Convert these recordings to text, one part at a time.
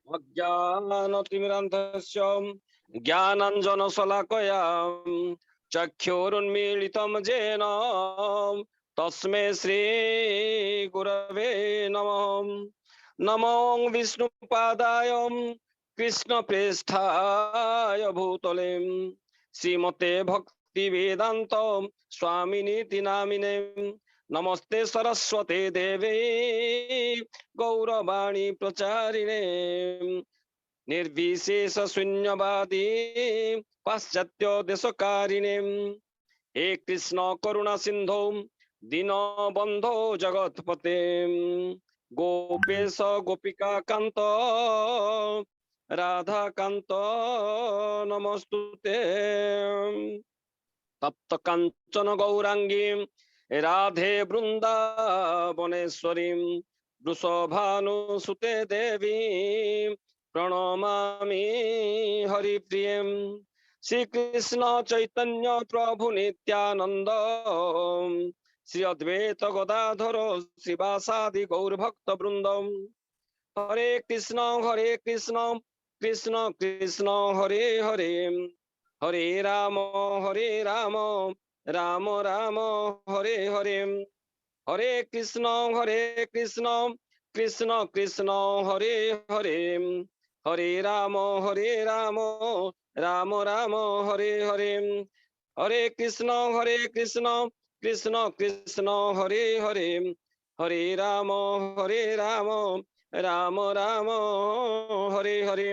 अज्ञानतिमिरान्धस्य ज्ञानाञ्जनशलाकया चक्षुरुन्मीलितं येन तस्मै श्रीगुरवे नमः। नमो विष्णुपादाय कृष्णप्रेष्ठाय भूतले श्रीमते भक्तिवेदान्त स्वामिनीति नामिने। नमस्ते सरस्वती देवे गौरवाणी प्रचारिणे निर्विशेष शून्यवादी पाश्चात्य देशकारिणे। हे कृष्ण करुणा सिंधु दीनबंधो जगतपते गोपेश गोपिका कांत राधा कांत नमस्तुते। तप्त कांचन गौरांगी राधे वृंदावनेश्वरी वृषभानुसुते देवी प्रणमामि हरिप्रिये। श्री कृष्ण चैतन्य प्रभु नित्यानंद श्री अद्वैत गदाधर श्रीवासादि गौर भक्त वृंद। हरे कृष्ण कृष्ण कृष्ण हरे हरे हरे राम राम राम हरे हरे। हरे कृष्ण कृष्ण कृष्ण हरे हरे हरे राम राम राम हरे हरे। हरे कृष्ण कृष्ण कृष्ण हरे हरे हरे राम राम राम हरे हरे।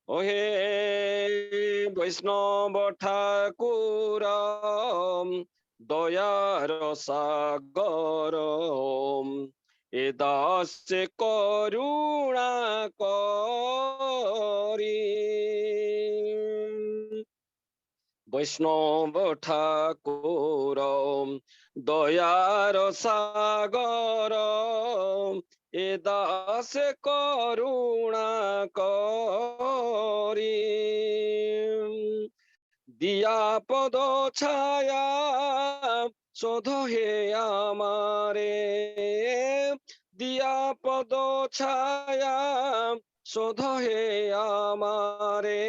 ओहे वैष्णव ठाकुर दयार सागर ए दास करुणा करी। वैष्णव ठाकुर दयार सागर ए दास करुणा करी। दिया पद छाया शोध हे आमारे दिया पद छाया शोध हे आमारे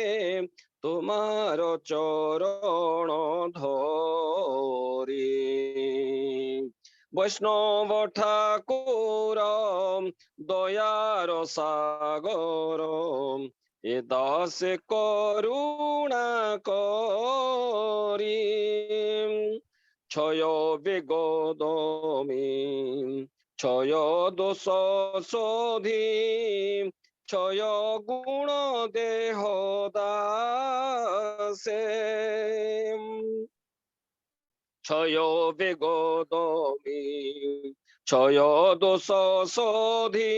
तुम्हार चरण धरी। वैष्णव ठाकुर दयार सागर ए दास करुणा करी। क्षय बेगदमी क्षय दोष शोधी क्षय गुण देह दासे। क्षय बेगदमी क्षय दोष शोधी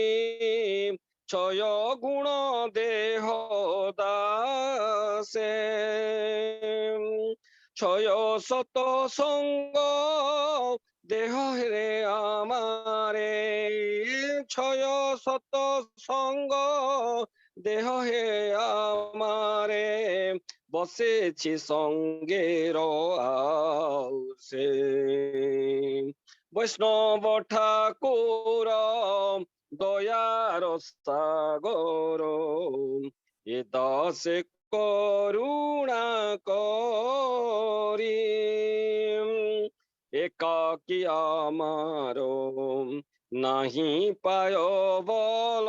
क्षय गुण देह दासे। क्षय सत संग देह रे आमारे क्षय सत संग देह हे आमारे बसेछि संगेर आउसे। वैष्णव ठाकुर दयार सागर ए दास करुणा करी। एकाकी आमारो नाही पाय बल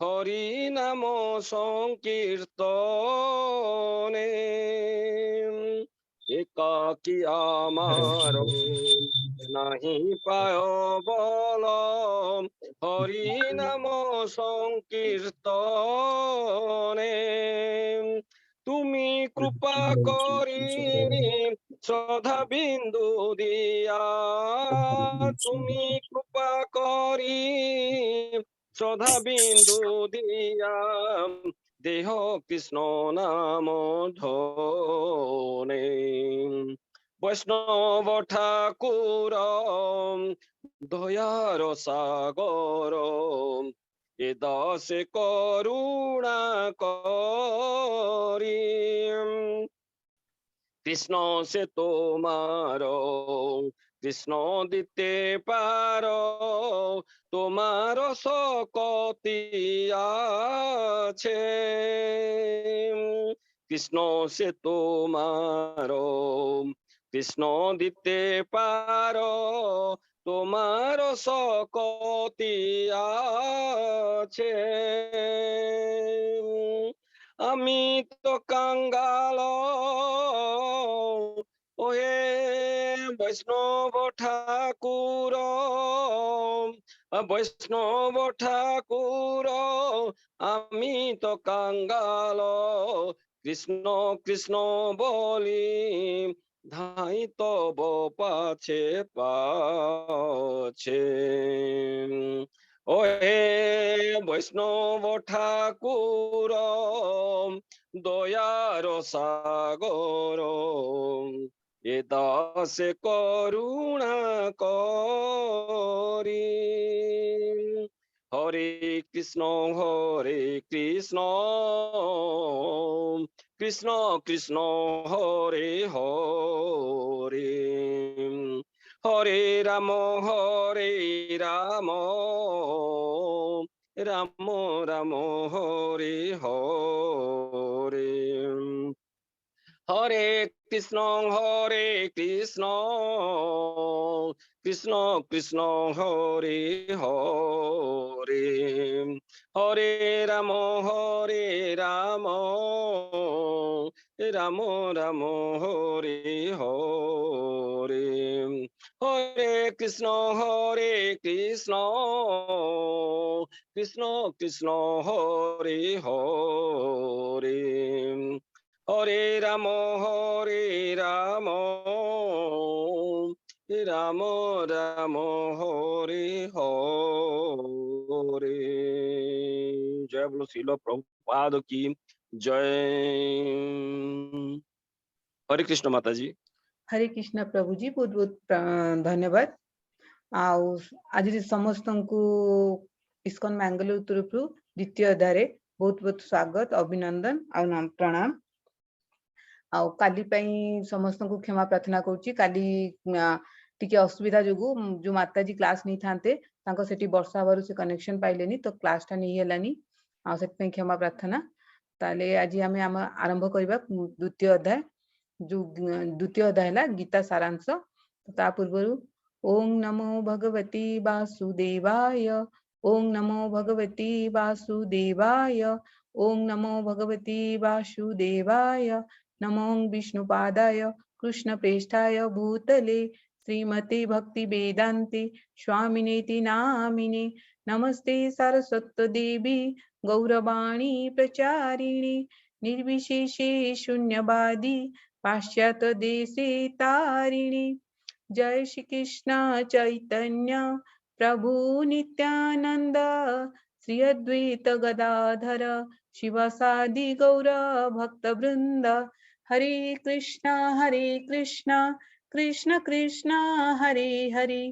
हरि नाम संकीर्तने। एकाकी आमारो नहीं पाय बल हरि नाम संकीर्तने। तुमी कृपा करी श्रद्धा बिंदु दिया तुमी कृपा करी श्रद्धा बिंदु दिया देह कृष्ण नाम धोने। वैष्णव ठाकुर दयार सागर ए दास करुणा करी। कृष्ण से तुम्हारो कृष्ण दिते पारो তোমার শকতি আছে। কৃষ্ণ সে তোমার, কৃষ্ণ দিতে পারো, তোমার শকতি আছে। আমি তো কাঙ্গাল, ওহে বৈষ্ণব ঠাকুর, বৈষ্ণব ঠাকুর, আমি তো কাঙ্গাল, কৃষ্ণ কৃষ্ণ বলি ধাই তব পাছে পাছে। ওহে বৈষ্ণব ঠাকুর, দয়ার সাগর, এ দাসে করুণা করি। হরে কৃষ্ণ কৃষ্ণ কৃষ্ণ হরে হরে, হরে রাম রাম রাম রাম হরে হরে। হরে কৃষ্ণ কৃষ্ণ কৃষ্ণ কৃষ্ণ হরে হরে, হরে রাম রাম রাম রাম হরে হরে। হরে কৃষ্ণ কৃষ্ণ কৃষ্ণ কৃষ্ণ হরে হরে, হরে রাম রাম রাম রাম হরে হরে। জয় বলো শিল প্রভুপাদ কি জয়। हरे कृष्ण माता जी। हरे कृष्ण प्रभु जी, बहुत बहुत धन्यवाद। आज समस्त को इस्कन मैंगलोर तरफ द्वितीय अध्याय बहुत बहुत स्वागत, अभिनंदन और प्रणाम। काली समस्त को क्षमा प्रार्थना करुच्ची। काली टिके असुविधा जो जो माताजी क्लास नहीं थांते सेठी वर्षा हबार से कनेक्शन पाइलेनी, तो क्लास टा नहीं हेलानी, से क्षमा प्रार्थना। ताले आज आम आरंभ करबा द्वितीय अध्याय, जो द्वितीय अध्याय है गीता सारांश। ता पूर्व ओम नमो भगवती वासुदेवाय, ओम नमो भगवती वासुदेवाय, ओम नमो भगवती वासुदेवाय, नमो विष्णुपादाय कृष्ण प्रेष्ठाय भूतले श्रीमते भक्ति वेदांते स्वामिनेति नामिने, नमस्ते सरस्वती देवी गौरवाणी प्रचारिणी, निर्विशेषे शून्यवादी पाश्चात्य देशे तारिणी। जय श्री कृष्ण चैतन्य प्रभु नित्यानंद, श्री अद्वैत गदाधर शिवसादि गौर भक्त वृंद। हरे कृष्ण कृष्ण कृष्ण हरे हरे,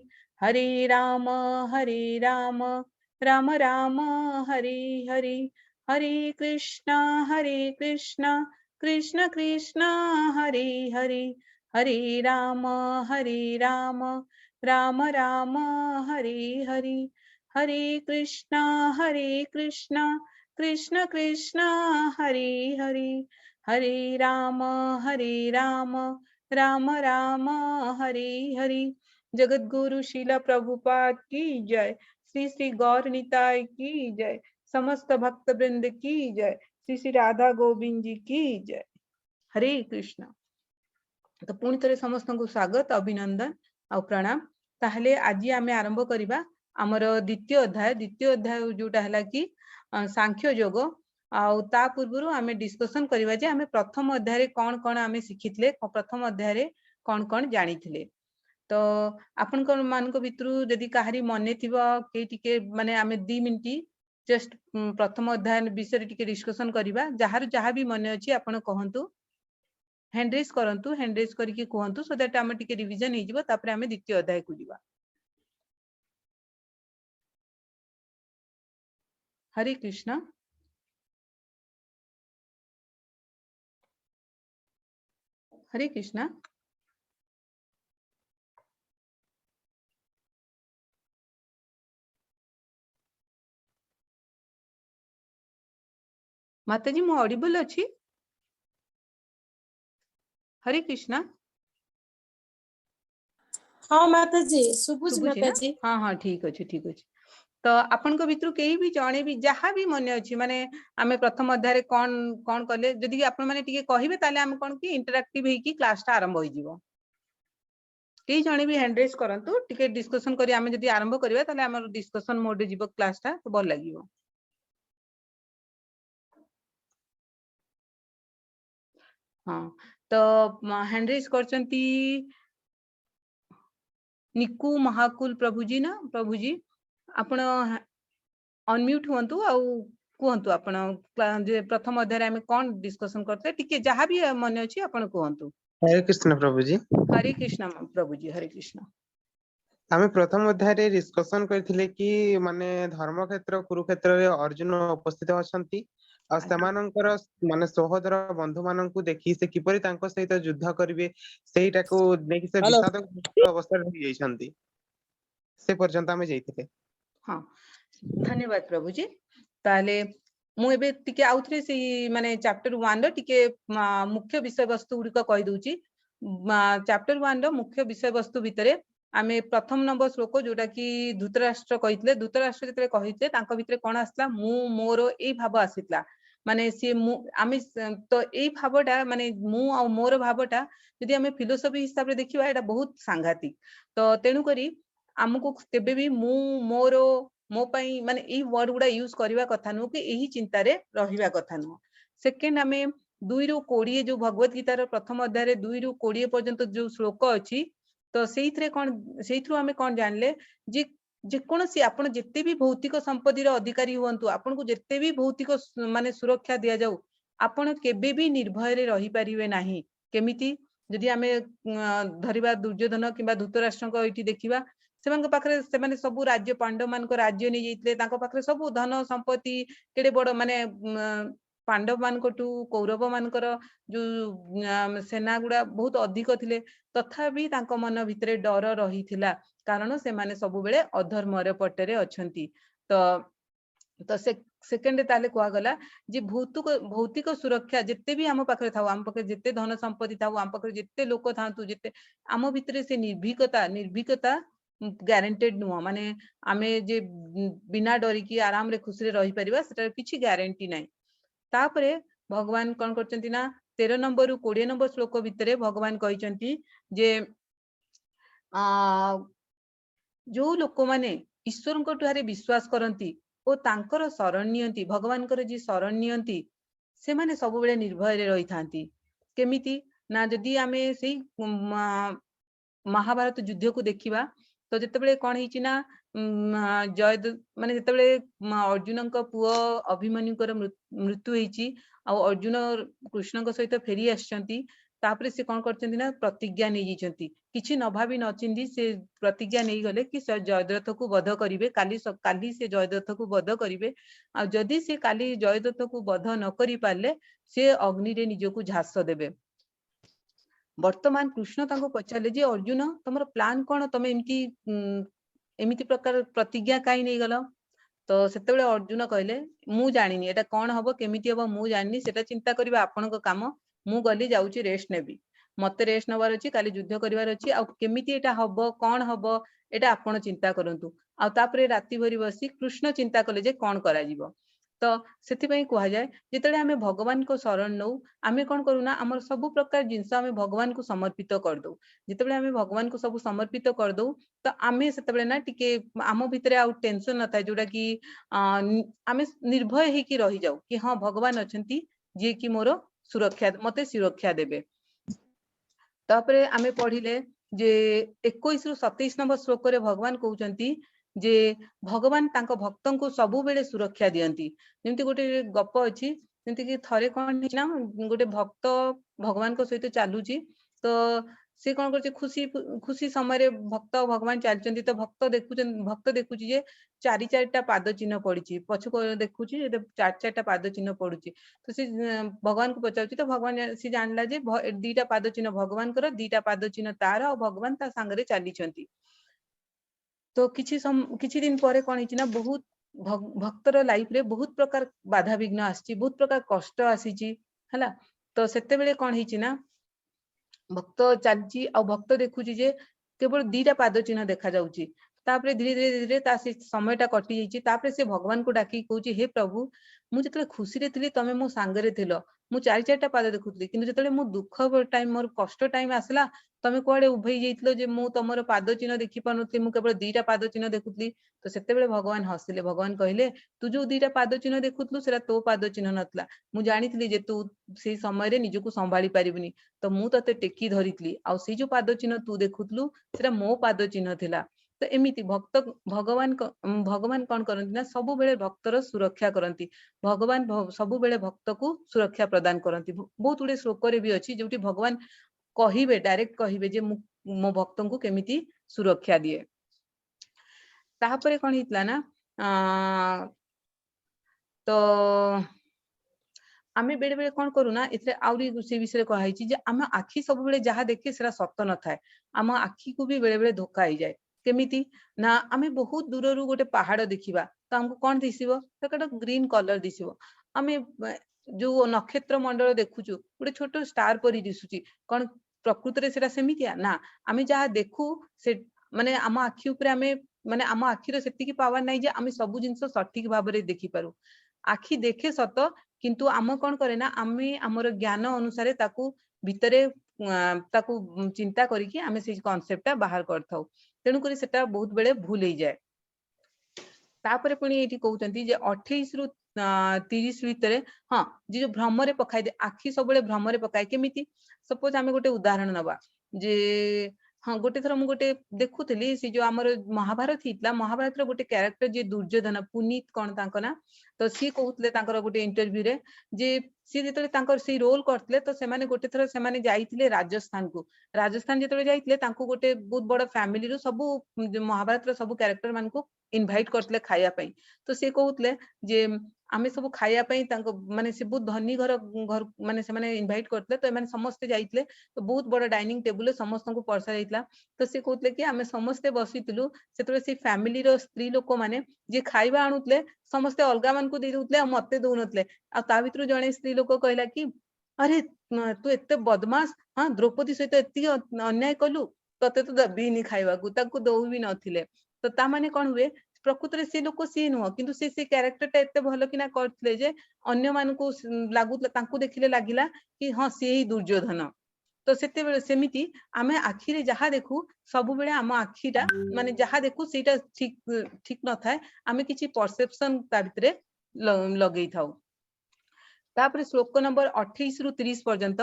हरे राम राम राम हरे हरे, हरे कृष्ण कृष्ण कृष्ण हरे हरे, हरे राम राम राम हरे हरे, हरे कृष्ण कृष्ण कृष्ण हरे हरे, हरे राम राम राम हरे हरे। जगत गुरु शीला प्रभुपाद की जय, श्री श्री गौर निताय की जय, समस्त भक्त वृंद की जय, श्री श्री राधा गोविंद जी की जय। हरे कृष्ण। तो पुणी थे समस्त को स्वागत, अभिनंदन और प्रणाम। ताहले आज आम आरंभ करवा आमर द्वितीय अध्याय जोटा है कि सांख्य योग। ता पूर्व आम डिस्कसन करवा जे आम प्रथम अध्याय कौन कौन आम शिखी, प्रथम अध्याय कौन कौन जानी थे। तो आपण मान भितर जदि कहारी मन थी माने आम 2 मिनिट जस्ट प्रथम अध्याय विषय टिके डिस्कसन करवा। जार जहाँ भी मन अच्छी आपण कहतु, हैंड रेज करके कहतु, सो दैट आम टिके रिवीजन हो तापर आम द्वितीय अध्याय को जीवा। हरे कृष्ण। हरे कृष्ण। माताजी मु ऑडिबल अछि? हरे कृष्णा हाँ माताजी शुभुज शुभुची ना? माताजी। हाँ हाँ ठीक अच्छे ठीक अच्छे। तो आपण को भितरु केही भी जणे भी जहाँ भी मन अछि माने आमे प्रथम अध्याय कौन कौन कले जदि आपण माने टिके कहिबे ताले आमे कोन की इंटरैक्टिव हेकी क्लास टा आरंभ होई जीवो। केही जणे भी हैंड रेज करंतु टिके डिस्कशन करी आमे जदि आरंभ करिबा ताले हमर डिस्कशन मोड रे जीवो क्लास टा तो भल लागिवो। हाँ तो हैंड रेज करचंती निकू महाकुल प्रभुजी ना प्रभुजी आपण अनम्यूट हुंतु आउ कहंतु आपण जे प्रथम अध्याय रे आमे कोन डिस्कशन करते टिके जहाँ भी मन अछि आपण कहंतु। हरे कृष्ण प्रभुजी। हरे कृष्ण प्रभुजी हरे कृष्ण। आमे प्रथम अध्याय रे डिस्कशन करथिले कि माने धर्म क्षेत्र कुरुक्षेत्र रे अर्जुन उपस्थित अछंती आ सेमानंकर माने सहोदर बंधु माननकु देखि से किपरि तांको सहित युद्ध करिवे सेहिटाको देखि से विषाद अवस्था रे जाइछंती से पर्यंत आमे जाइथिले। हाँ धन्यवाद प्रभुजी। ताले मु एबे टिके आउथरे से माने चैप्टर 1 रो टिके मुख्य विषय वस्तु गुडी को कहि दूची। चैप्टर 1 रो मुख्य विषय वस्तु भितरे आमे प्रथम नंबर श्लोक जोटा कि धृतराष्ट्र कहितले धृतराष्ट्र जतरे कहितले तांको भितरे कोन आसला मु मोरो एई भाव आसितला माने से मु आमे तो एई भावटा माने मु आ मोर भावटा यदि आमे फिलोसफी हिसाब रे देखिबा एटा बहुत सांघातिक तो तेनु करी हमको केबे भी मु मोरो मो पई माने एई वर्ड गुडा यूज करबा कथा नु कि एही चिंता रे रहिबा कथा नु। सेकंड आमे 2 रु 20 जो भगवत गीता रो प्रथम अध्याय रे 2 रु 20 पर्यंत जो श्लोक अछि तो सेइथरे कोन सेइथरु आमे कोन जानले जे जे कोनसी आपण जत्ते भी भौतिक संपत्ति रो अधिकारी हुंतु आपण को जत्ते भी भौतिक माने सुरक्षा दिया जाऊ आपण केबे भी निर्भय रे रही परिवे नाही। केमिति जदि आमे धरिबा दुर्योधन किबा धृतराष्ट्र को एठी देखिबा सेमान पाखरे सेमाने सब राज्य पांडव मान को राज्य नहीं जाइतले ताको पाखरे सब धन संपत्ति केडे बड़ माने पांडव मान कोटू कौरव मानकर जो सेना गुडा बहुत अधिक थिले तथापि तांको मन भितरे डर रहिथिला कारण से माने सब बेले अधर्म रे पटरे अछंती। तो सेकेंड ताले कोआ गला जे भौतिक सुरक्षा जत्ते भी हम पाखरे थाउ हम पाखरे जत्ते धन संपत्ति थाउ हम पाखरे जत्ते लोक थांतु जत्ते आम भितरे से निर्भीकता ग्यारंटेड नुह माने आमे जे बिना डरी की आराम रे खुशी रे रही परिबा सेटा किछि ग्यारंटी नै। तापरे भगवान कोन करचंती ना 13 नंबर रु 20 नंबर श्लोक भितरे भगवान कहिचंती जे जो लोक माने ईश्वर को ठुआरे विश्वास करंती ओ तांकर शरण नियंती भगवान कर जी शरण नियंती से माने सब बेले निर्भय रे रही थांती। केमिति ना जदि आमे सेही महाभारत युद्ध को देखिबा तो जेतेबेले कोन हिची ना जय माने जेतेबेले अर्जुन को पुओ अभिमन्यु कर मृत्यु हिची आ अर्जुन कृष्ण को सहित फेरी आछंती तापरे से कोन करचंती ना प्रतिज्ञा नै जिचंती किछि न भाबी न चिंदी से प्रतिज्ञा नै गले कि जयद्रथ को वध करिवे काली से जयद्रथ को वध करिवे आ जदि से काली जयद्रथ को वध न करि पाले से अग्नि रे निजको झास देबे। वर्तमान कृष्ण ताको पचाले जे अर्जुन तमर प्लान कोन तमे एमिति प्रकार प्रतिज्ञा काई नै गलो तो सेतेबेले अर्जुन कहले मु जानिनी एटा कोन हबो केमिति हबो मु जानिनी सेटा चिंता करबा आपन को काम मु गली जाउची रेस्ट नेबी मते रेस्ट नवार अछि काली युद्ध करिवार अछि आ केमिति एटा हबो कोन हबो एटा आपण चिंता करंतु आ तापरे राति भरी बसी कृष्ण चिंता कले जे कोन करा जीवो। तो सेति पई कहा जाय जेतेले आमे भगवान को शरण नौ आमे कोन करूना हमर सब प्रकार जिंस आमे भगवान को समर्पित कर दो जेतेले आमे भगवान को सब समर्पित कर दो तो आमे सेतेबेले ना टिके आमो भितरे आउ टेंशन न थाय जोडा कि आमे निर्भय हे कि रहि जाऊ कि हां भगवान अछंती जे कि मोर सुरक्षा मते सुरक्षा देबे। तापरे आमे पढिले जे 21 रु 27 नंबर श्लोक रे भगवान कहउचंती जे भगवान तांको भक्तन को सबु बेले सुरक्षा दियंती। जेमति गोटे गप अछि जेमति कि थरे कोन हिना गोटे भक्त भगवान को सहित चालुची तो से कोन करचे खुशी समय रे भक्त भगवान चालचंती तो भक्त देखुची जे चारि चारिटा पाद चिन्ह पड़िची पछु को देखुची जे चारि चारिटा पाद चिन्ह पड़ुची तो से भगवान को पचाउची तो भगवान से जानला जे दीटा पाद चिन्ह भगवान कर दीटा पाद चिन्ह तार और भगवान ता संगे चली छंती। तो किछि दिन परे कोन हिची ना बहुत भक्तर लाइफ रे बहुत प्रकार बाधा विघ्न आसी, बहुत प्रकार कष्ट आसी हला। तो सेते बेले कौन हिची ना भक्त चलची आ भक्त देखुची जे केवल दीटा पाद चिन्ह देखा जाउची। तापरे धीरे धीरे धीरे ता से समयटा कटि जाइची। तापरे से भगवान को डाकी कहूची हे प्रभु मु जतले खुशी रे थिली तमे मो सांगरे थिलो, मु चारि चारिटा पाद देखुतली, किंतु जतले मो दुख टाइम मोर कष्ट टाइम आसला तमे कुआडे उभई जाइतलो जे मु तमरो पाद चिन्ह देखि पानुतली, मु केवल दीटा पाद चिन्ह देखुतली। तो सेते बेले भगवान हसिले, भगवान कहिले तू जो दीटा पाद चिन्ह देखुतलु सेरा तो पाद चिन्ह नतला, मु जानितली जे तू से समय रे निजको संभाली पारिबनी, तो मु तते टेकी धरितली आ से जो पाद चिन्ह तू देखुतलु सेरा मो पाद चिन्ह थिला। तो एमिति भक्त भगवान कौन करती ना सबु बेले भक्तर सुरक्षा करती। भगवान सबु बेले भक्त को सुरक्षा प्रदान करती। बहुत गुडे श्लोक रे भी अछि जोटी भगवान कहिबे डायरेक्ट कहिबे जे मो भक्तन को केमिति सुरक्षा दिए। तापरे कौन हितला ना तो आमे बेले बेले कौन करू ना इतरे आउरी से विषय कहाई जे आम आखि सब बेले जहा देखे सेरा सत्य न थाए, आम आखि को भी बेले बेले धोखा हो जाए। केमिति ना आमे बहुत दूर रु गोटे पहाड़ देखिबा तो हमको कौन दिसिबो तो ग्रीन कलर दिसिबो। आमे जो नक्षत्र मंडल देखुचु गोटे छोट स्टार परी दिसुची, कौन प्रकृति रे सेरा सेमितिया ना आमे जहा देखु से माने आम आखि ऊपर आमे माने आम आखिर सेतिकी पावर नाही जे आमे सब जिंस सठिक भाव रे देखि पारू। आखि देखे सत किंतु आम कौन करे ना आमे हमर ज्ञान अनुसार ताकू भितरे ताकू चिंता करिकि आमे से कांसेप्टटा बाहर करथाउ, तेणु करी सेटा बहुत बेले भूल हो जाए। तापरे पुणी एठी कहउचंती जे 28 रु 30 भितरे हाँ जे जो भ्रम रे पकाई दे आखि सब बेले भ्रम रे पकाए। केमिति सपोज आमे गोटे उदाहरण नबा जे हाँ गोटे थर मु गोटे देखुथली से जो हमर महाभारत हितला, महाभारत रो गोटे कैरेक्टर जे दुर्योधन पुनीत कौन तांको ना तो सी कहउतले तांकर गोटे इंटरव्यू रे जे सी जेतले तांकर सी रोल करतले तो से माने गोटे थर से माने जाइथिले राजस्थान को। राजस्थान जेतले जाइथिले तांको गोटे बहुत बड़ फैमिली रो सब महाभारत रो सब कैरेक्टर मान को इनवाइट करतले खाया पई। तो से कहउतले जे आमे सब खाया पई तांको माने से बहुत धनी घर माने से माने इनवाइट करतले तो माने समस्त जाइथिले तो बहुत बड़ डाइनिंग टेबल समस्त को परसा जाइतला। तो से कहउतले कि आमे समस्त बसितलु सेतले से फैमिली रो स्त्री लोक माने जे खाइबा आणुतले समस्त अलगा मान को दे दउतले आ मते दउनतले। आ ता भितरु जणे स्त्री लोक कहला कि अरे तू एते बदमाश, हाँ द्रौपदी सहित एति अन्याय कलु तते तो दबीनी खाइबा को ताको दउ भी नथिले। तो ता माने कोन हुए प्रकृति रे से लोक सी नुह किंतु से कैरेक्टर टा एते भलो किना करथले जे अन्य मान को लागुतला तांको देखिले लागिला कि हाँ से ही दुर्योधन। तो सेते बेले सेमिति आमे आखि रे जहा देखु सब बेले आम आखिटा माने जहा देखु सेटा ठीक ठीक न थाए, आमे किछि परसेप्शन ता भितरे लगेई थाउ। तापरे श्लोक नंबर 28 रु 30 पर्यंत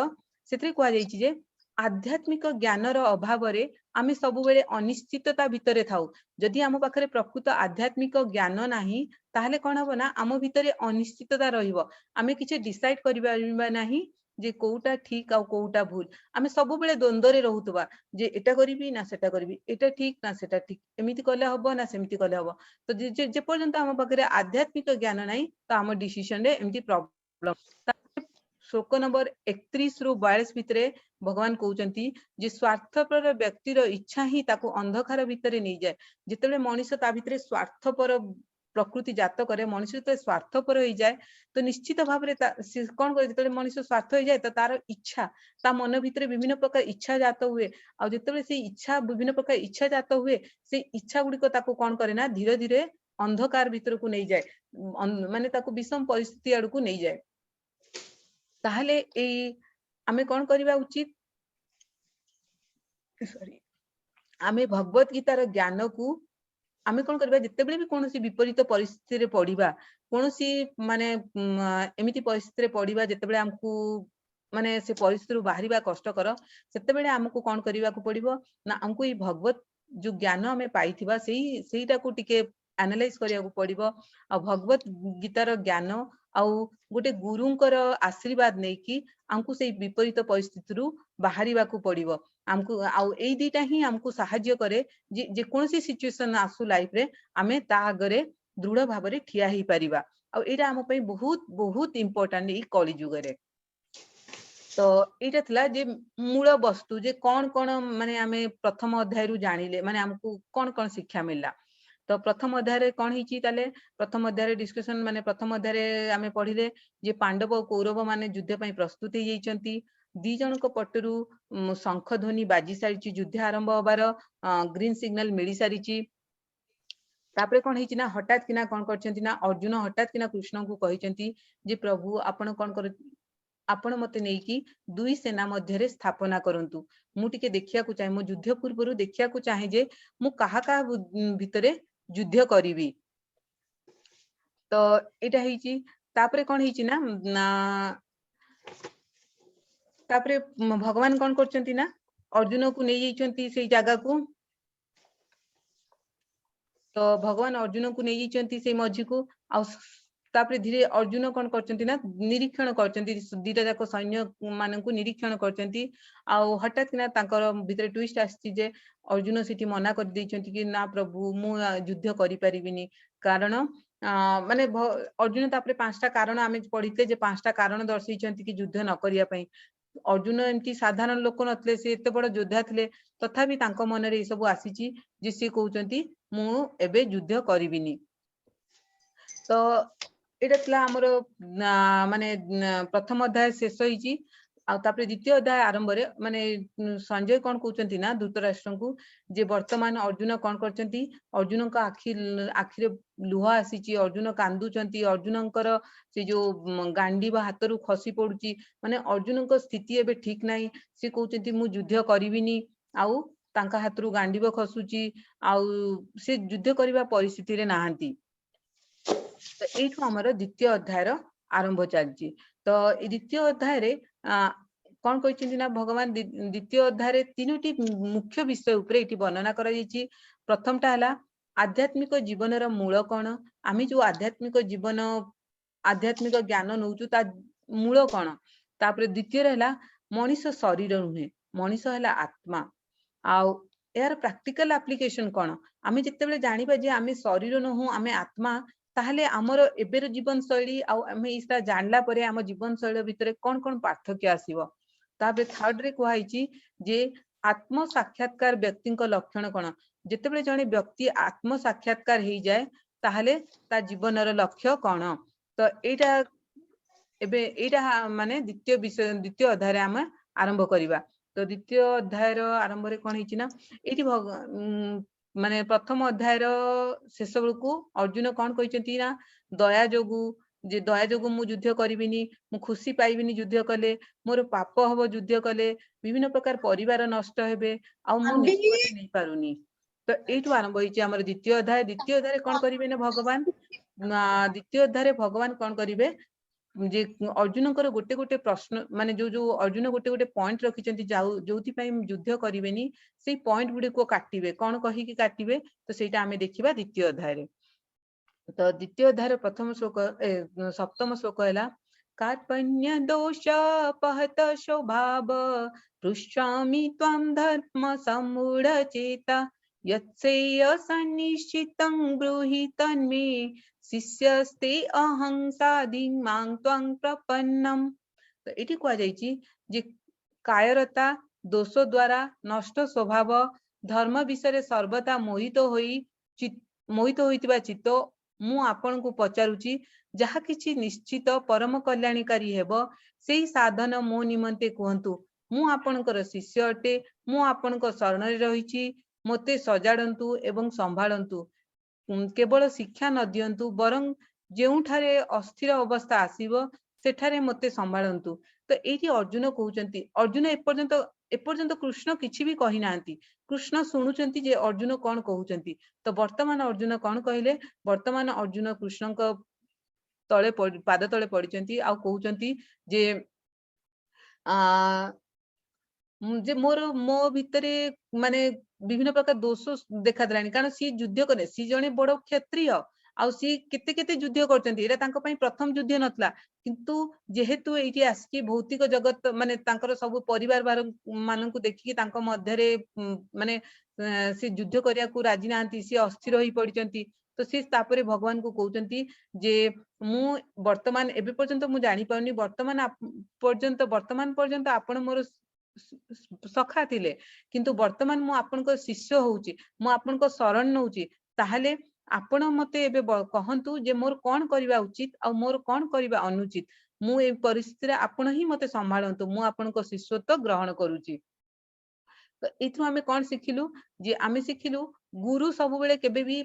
सेतरे कुआ जाइछि जे आध्यात्मिक ज्ञान रो अभाव रे आमे सब बेले अनिश्चितता भितरे थाउ। जदि आम पाखरे प्रकृत आध्यात्मिक ज्ञान नाही ताहले कोन हबो ना आम भितरे अनिश्चितता रहिबो। आमे किछि डिसाइड करिबा नाही जे कोउटा ठीक आ कोउटा भूल। आमे सब बेले द्वंद्व रे रहउतबा जे एटा करिबी ना सेटा करिबी, एटा ठीक ना सेटा ठीक, एमिति कले हबो ना सेमिति कले हबो। तो जे पर्यंत आम पाखरे आध्यात्मिक ज्ञान नाही तो आम डिसिजन रे एमिति प्रॉब्लम। श्लोक नंबर 31 रु 42 भितरे भगवान कहउचंती जे स्वार्थपर व्यक्तिर इच्छा ही ताको अंधकार भितरे नै जाय। जेतेबेले मनुष्य ता भितरे स्वार्थपर प्रकृति जात करे, मनुष्य तो स्वार्थपर हो जाए तो निश्चित भाव रे कौन करे जेतेबेले मनुष्य स्वार्थ हो जाए तो तार इच्छा ता मन भितरे विभिन्न प्रकार इच्छा जात हुए। आ जेतेबेले से इच्छा विभिन्न प्रकार इच्छा जात हुए से इच्छा गुडी को ताको कौन करे ना धीरे धीरे अंधकार भितर को नै जाए, माने ताको विषम परिस्थिति आड़ को नै जाए। ताहले ए आमे कौन करिबा उचित सॉरी आमे भगवत गीतार ज्ञान को आमे कौन करबा जेतेबेले भी कोनोसी विपरीत परिस्थिति रे पड़िबा कोनोसी माने एमिति परिस्थिति रे पड़िबा जेतेबेले हमकु माने से परिस्थिति रु बाहरिबा कष्टकर सेतेबेले हमकु कौन करिबा को पड़िबो ना हमकु ई भगवत जो ज्ञान हमें पाइथिबा सेईटा को टिके एनालाइज करिया को पड़िबो। आ भगवत गीतार ज्ञान आउ गोटे गुरुंकर आशीर्वाद नै कि हमकु से विपरीत परिस्थिति रु बाहरिबा को पड़िबो। हमकु आउ एई दीटा ही हमकु सहाय्य करे जे कोनोसी सिचुएशन आसु लाइफ रे आमे ता आगरे दृढ़ भाव रे ठिया ही परिबा। आ एटा हम पई बहुत बहुत इंपोर्टेंट ई कली जुग रे। तो एटा थला जे मूल वस्तु जे कौन कौन माने आमे प्रथम अध्याय रु जानिले माने हमकु कौन कौन शिक्षा मिलला। तो प्रथम अध्याय कौन ही ताले प्रथम अध्याय डिस्कशन माने प्रथम अध्याय आमे पढ़िले जे पांडव और कौरव माने युद्ध पई प्रस्तुत हे जाइचंती दी जनक पटरू शंख ध्वनि बाजी सारी युद्ध आरंभ होबार ग्रीन सिग्नल मिली सारी तापरे कौन है ना हठात किना कौन करछंती ना अर्जुन हठात किना कृष्ण को कहिचंती जे प्रभु आपण कौन कर आपण मते नै कि दुई सेना मध्यरे स्थापना करंतु मु टिके देखिया को चाहे मो युद्ध पूर्वरु देखिया को चाहे जे मु काहा का भितरे युद्ध करिवि तो एटा हिची तापरे कौन हिची ना तापरे भगवान कौन करछंती ना अर्जुन को नै जाइचंती सेई जागा को तो भगवान अर्जुन को नहीं जाइचंती से मझी को आ तापरे धीरे अर्जुन कौन करचंती ना निरीक्षण करचंती दीटा जाक सैन्य मानन को निरीक्षण करचंती आ हठात किना तांकर भितरे ट्विस्ट आछि जे अर्जुन सिटी मना कर दैचंती कि ना प्रभु मु युद्ध करि परिबिनी कारण माने अर्जुन तापरे पांचटा कारण आमे पढिते जे पांचटा कारण दर्शैचंती कि युद्ध न करिया पई अर्जुन एमती साधारण लोक नथले से एते बड़ योद्धा थिले तथापि तांको मन रे ए सब आसीची जे से कहउचंती मु एबे युद्ध करिबिनी तो एटा तला हमर माने प्रथम अध्याय शेष होईची आ तापरे द्वितीय अध्याय आरंभ रे माने संजय कोन कहउचंती ना धृतराष्ट्र को जे वर्तमान अर्जुन कोन करचंती अर्जुन का आखिरे लुह आसीची अर्जुन कांदुचंती अर्जुनकर से जो गांडी बा हातरू खसी पडुची माने अर्जुन को स्थिति एबे ठीक नाही से कहउचंती मु युद्ध करिबिनी आउ तांका हातरू गांडीब खसुची आउ से युद्ध करिबा परिस्थिति रे नाहंती तो एठू हमर द्वितीय अध्याय रो आरंभ चलची तो ए द्वितीय अध्याय रे कौन कहते ना भगवान द्वितीय अध्याय रे तीनोटी मुख्य विषय उपरे एटी वर्णना करा जायछि प्रथमटा हला आध्यात्मिक जीवन रो मूल कोन आमी जो आध्यात्मिक जीवन आध्यात्मिक ज्ञान नउचु ता मूल कोन तापरे द्वितीय रहला मनीष शरीर नुहे मनीष हला आत्मा आउ यार प्रैक्टिकल एप्लीकेशन कोन आमी जत्ते जानि बा जे आमी शरीर नहु आमी आत्मा ताहले हमर एबेर जीवन शैली आ आमे इस्ता जानला परे हम जीवन शैली भितरे कोन कोन पार्थक्य आसीबो ताबे थर्ड रे कहैछि जे आत्म साक्षात्कार व्यक्ति को लक्षण कोन जत्ते जने व्यक्ति आत्म साक्षात्कार हे जाय ताहले ता जीवनर लक्ष्य कोन तो एटा एबे एटा माने द्वितीय विषय द्वितीय अध्याय हम आरंभ करिबा तो द्वितीय अध्याय रो आरंभ रे कोन हिछि ना एठी माने प्रथम अध्याय रो शेष बेलकू अर्जुन कौन कहते ना दया जोगु जे दया जोगु मु युद्ध करिबिनी मु खुशी पाइबिनी युद्ध कले मोर पाप हबो युद्ध कले विभिन्न प्रकार परिवार नष्ट हेबे आ मु निष्पत्ति नै पारुनी तो एठू आरंभ होइछि हमर द्वितीय अध्याय कौन करिवे ना भगवान द्वितीय अध्याय भगवान कौन करिवे जे अर्जुन कर गोटे गोटे प्रश्न माने जो जो अर्जुन गोटे गोटे पॉइंट रखिचंती जोथि पई युद्ध करिवेनी सेई पॉइंट गुडी को काटिबे कोन कहि कि काटिबे तो सेटा हमें देखिबा द्वितीय अध्याय रे तो द्वितीय अध्याय प्रथम श्लोक सप्तम श्लोक हैला कार्पण्य दोष पहत स्वभाव पृच्छामि त्वं धर्म सम्मूढ चेता यत्सेय सन्निश्चितं ब्रूहि तन्मे शिष्यस्ते अहं साधि मां त्वं प्रपन्नम तो एठी कुआ जायछि जे कायरता दोष द्वारा नष्ट स्वभाव धर्म विषय सर्वदा मोहित होइतिबा चित्त मु आपन को पचारुची जहा किछि निश्चित परम कल्याणकारी हेबो सेही साधन मो निमंते कहंतु मु आपनकर शिष्य अटे मु आपनक शरण रे रहिछि मते सजाडंतु एवं संभाळंतु केवल शिक्षा न दियंतु बरं जेउठारे अस्थिर अवस्था आसीबो सेठारे मते संभाळंतु तो एठी अर्जुन कहउचंती अर्जुन एपर्यंत कृष्ण किछि भी कहि नांती कृष्ण सुनुचंती जे अर्जुन कोन कहउचंती तो वर्तमान अर्जुन कोन कहिले वर्तमान अर्जुन कृष्णक तळे पाद तळे पडिचंती आ कहउचंती जे जे मो भितरे माने विभिन्न प्रकार दोष देखा देलानी कारण सी युद्ध करे सी जने बड़ क्षत्रिय आ सी केते केते युद्ध करचंती एटा तांको पई प्रथम युद्ध नथला किंतु जेहेतु एठी आसी भौतिक जगत माने तांकर सब परिवार माननकु देखि तांको मध्य रे माने सी युद्ध करिया को राजी नांती सी अस्थिर होई पडिचंती तो सी तापरे भगवान को कहउचंती जे मु वर्तमान एबे पर्यंत मु जानि पाउनी वर्तमान पर्यंत आपण मोर सखा थिले किंतु वर्तमान मु आपनको शिष्य होउची मु आपनको शरण नउची ताहले आपण मते एबे कहंतु जे मोर कोन करिवा उचित आ मोर कोन करिवा अनुचित मु ए परिस्थिति रे आपण ही मते संभाळंतु मु आपनको शिष्यत्व ग्रहण करूची। तो एथु आमे कोन सिखिलु जे आमे सिखिलु गुरु सब बेले केबे भी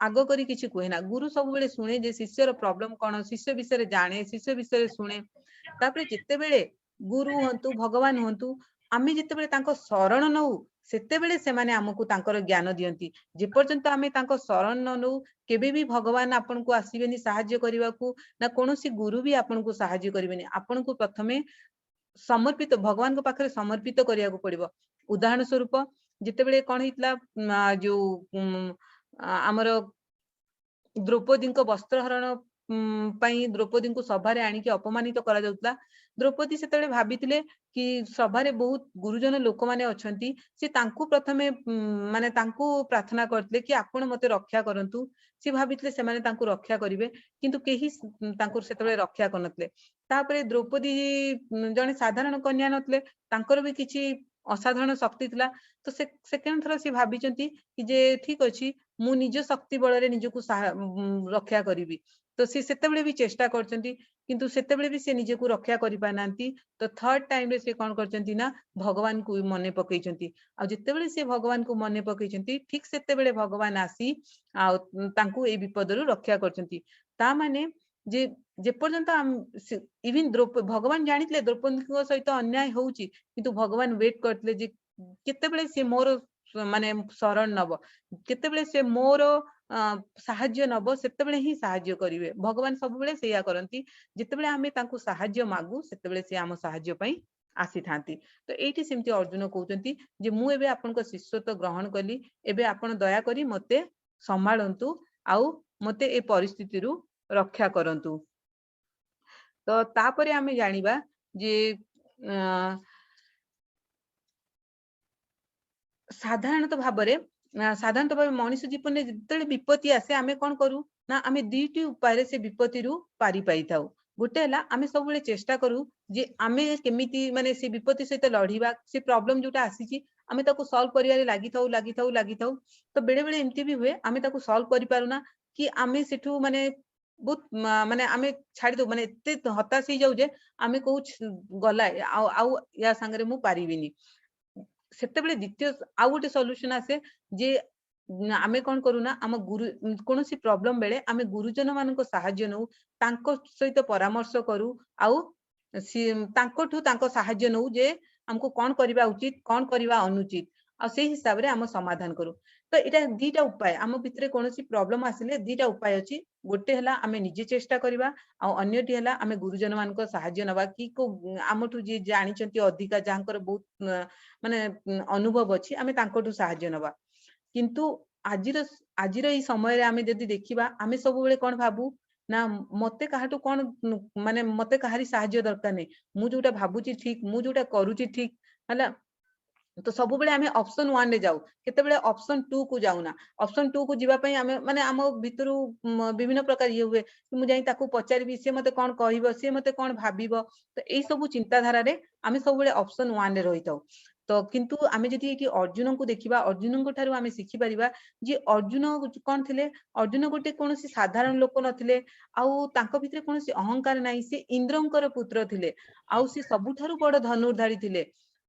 आगो करी किछि कोहे ना गुरु सब बेले सुने जे शिष्यर प्रॉब्लम कोन शिष्य विषय रे जाने शिष्य विषय रे सुने तापरे जेते बेले गुरु हंतु भगवान हंतु आमे जेते बेले तांको शरण नउ सेते बेले से माने हमकु तांकर ज्ञान दियंती जे पर्यंत आमे तांको शरण न नउ केबे भी भगवान आपन को आसीबेनी सहाय्य करिवाकू ना कोनोसी गुरु भी आपन को सहाय्य करिवेनी आपन को प्रथमे समर्पित भगवान को पाखरे समर्पित करिया को पड़िबो। उदाहरण स्वरूप जेते बेले कोन हितला जो हमर द्रौपदी को वस्त्रहरण द्रौपदी को सभारे आनिकी अपमानित करा जाउतला द्रौपदी सेतेबेले भाबितिले कि सभारे बहुत गुरुजन लोक माने अछंती से तांकू प्रथमे माने तांकू प्रार्थना करतले कि आपण मते रक्षा करंतु से भाबितिले से माने तांकू रक्षा करिवे किंतु केही तांकू सेतेबेले रक्षा करनतले तापरे द्रौपदी जने साधारण कन्या नतले तांकर भी किछि असाधारण शक्ति थिला तो से सेकेंड थरा से भाबिचंती कि जे ठीक अछि मु निज शक्ति बळ रे निजकू रक्षा करिवि तो सी सेतेबेले भी चेष्टा करचंती किंतु सेतेबेले भी से निजकू रक्षा करि पानांती तो थर्ड टाइम रे से कोन करचंती ना भगवान को मने पकैचंती आ जेतेबेले से भगवान को मने पकैचंती ठीक सेतेबेले भगवान आसी आ तांकू ए विपदरु रक्षा करचंती ता माने जे पर्यंत इवन भगवान जानितले द्रौपदी को सहित अन्याय होउची किंतु भगवान वेट करतले जे केतेबेले से मोर माने शरण नब केतेबेले से मोर साहाय्य नब सेतेबेले ही साहाय्य करिवे भगवान सब बेले सेया करंती जेतेबेले आमे तांकू साहाय्य मागू सेतेबेले से आम साहाय्य पई आसी थांती तो एठी सेमती अर्जुन कहउचंती जे मु एबे आपनको शिष्यत्व ग्रहण कली एबे आपण दया करी मते संभाळंतु आउ मते ए परिस्थिति रु रक्षा करंतु। तो तापरे आमे जानिबा जे साधारणतः भाव मनुष्य जीवन में जिते विपत्ति आसे आमे कौन करू ना आमे दुईटी उपाय से विपत्ति रु पारी पाई थाउ गोटे हला आमे सब बेले चेष्टा करू जे आमे केमिति माने से विपत्ति सहित लढिबा से प्रॉब्लम जोटा आसीची आमे ताको सॉल्व करियारे लागि थाउ तो बेले बेले एमती भी हुए आमे ताको सॉल्व करि पारुना कि आमे सेठू माने बहुत माने आमे छाड़ी दो माने एते हताश ही जाउ जे आमे कहू गला आउ या संगे मु पारिबिनी सेतेबेले द्वितीय आउ गोटे सॉल्यूशन आसे जे आमे कोन करूना आम गुरु कोनोसी प्रॉब्लम बेले आमे गुरुजन मानको सहाय्य नउ तांको सहित परामर्श करू आउ तांकोठू तांको सहाय्य नउ जे हमको कोन करिवा उचित कोन करिवा अनुचित आ से हिसाब रे हम समाधान करू। तो एटा दीटा उपाय आम भितरे कोनोसी प्रॉब्लम आसिले दीटा उपाय अछि गोटे हला आमे निजे चेष्टा करिवा आ अन्यटी हला आमे गुरुजन मानको सहाय्य नबा कि को आमठू जे जानिचंती अधिका जानकर बहुत माने अनुभव अछि आमे तांकोठू सहाय्य नबा किंतु आजिर ई समय रे आमे जदी देखिबा आमे सब बेले कोन भाबू ना मते काहाटू कोन माने मते काहारी सहाय्य दरकार नै मु जोटा भाबुची ठीक मु जोटा करूची ठीक हला तो सब बेले आमे ऑप्शन 1 रे जाऊ केते बेले ऑप्शन 2 को जाउना ऑप्शन 2 को जिबा पई आमे माने आम भितरु विभिन्न प्रकार ये हुए मु जाई ताको पचारबी से मते कोन कहिबो से मते कोन भाबिबो तो एई सब चिंता धारा रे आमे सब बेले ऑप्शन 1 रे रहिताऊ। तो किंतु आमे जदी एठी अर्जुन को देखिबा अर्जुन को ठारू आमे सिखि परिबा जे अर्जुन कोन थिले अर्जुन गोटे कोनोसी साधारण लोक नथिले आउ तांको भितरे कोनोसी अहंकार नाही से इंद्रंकर पुत्र थिले आउ से सबु ठारू बड़ धनुर्धारी थिले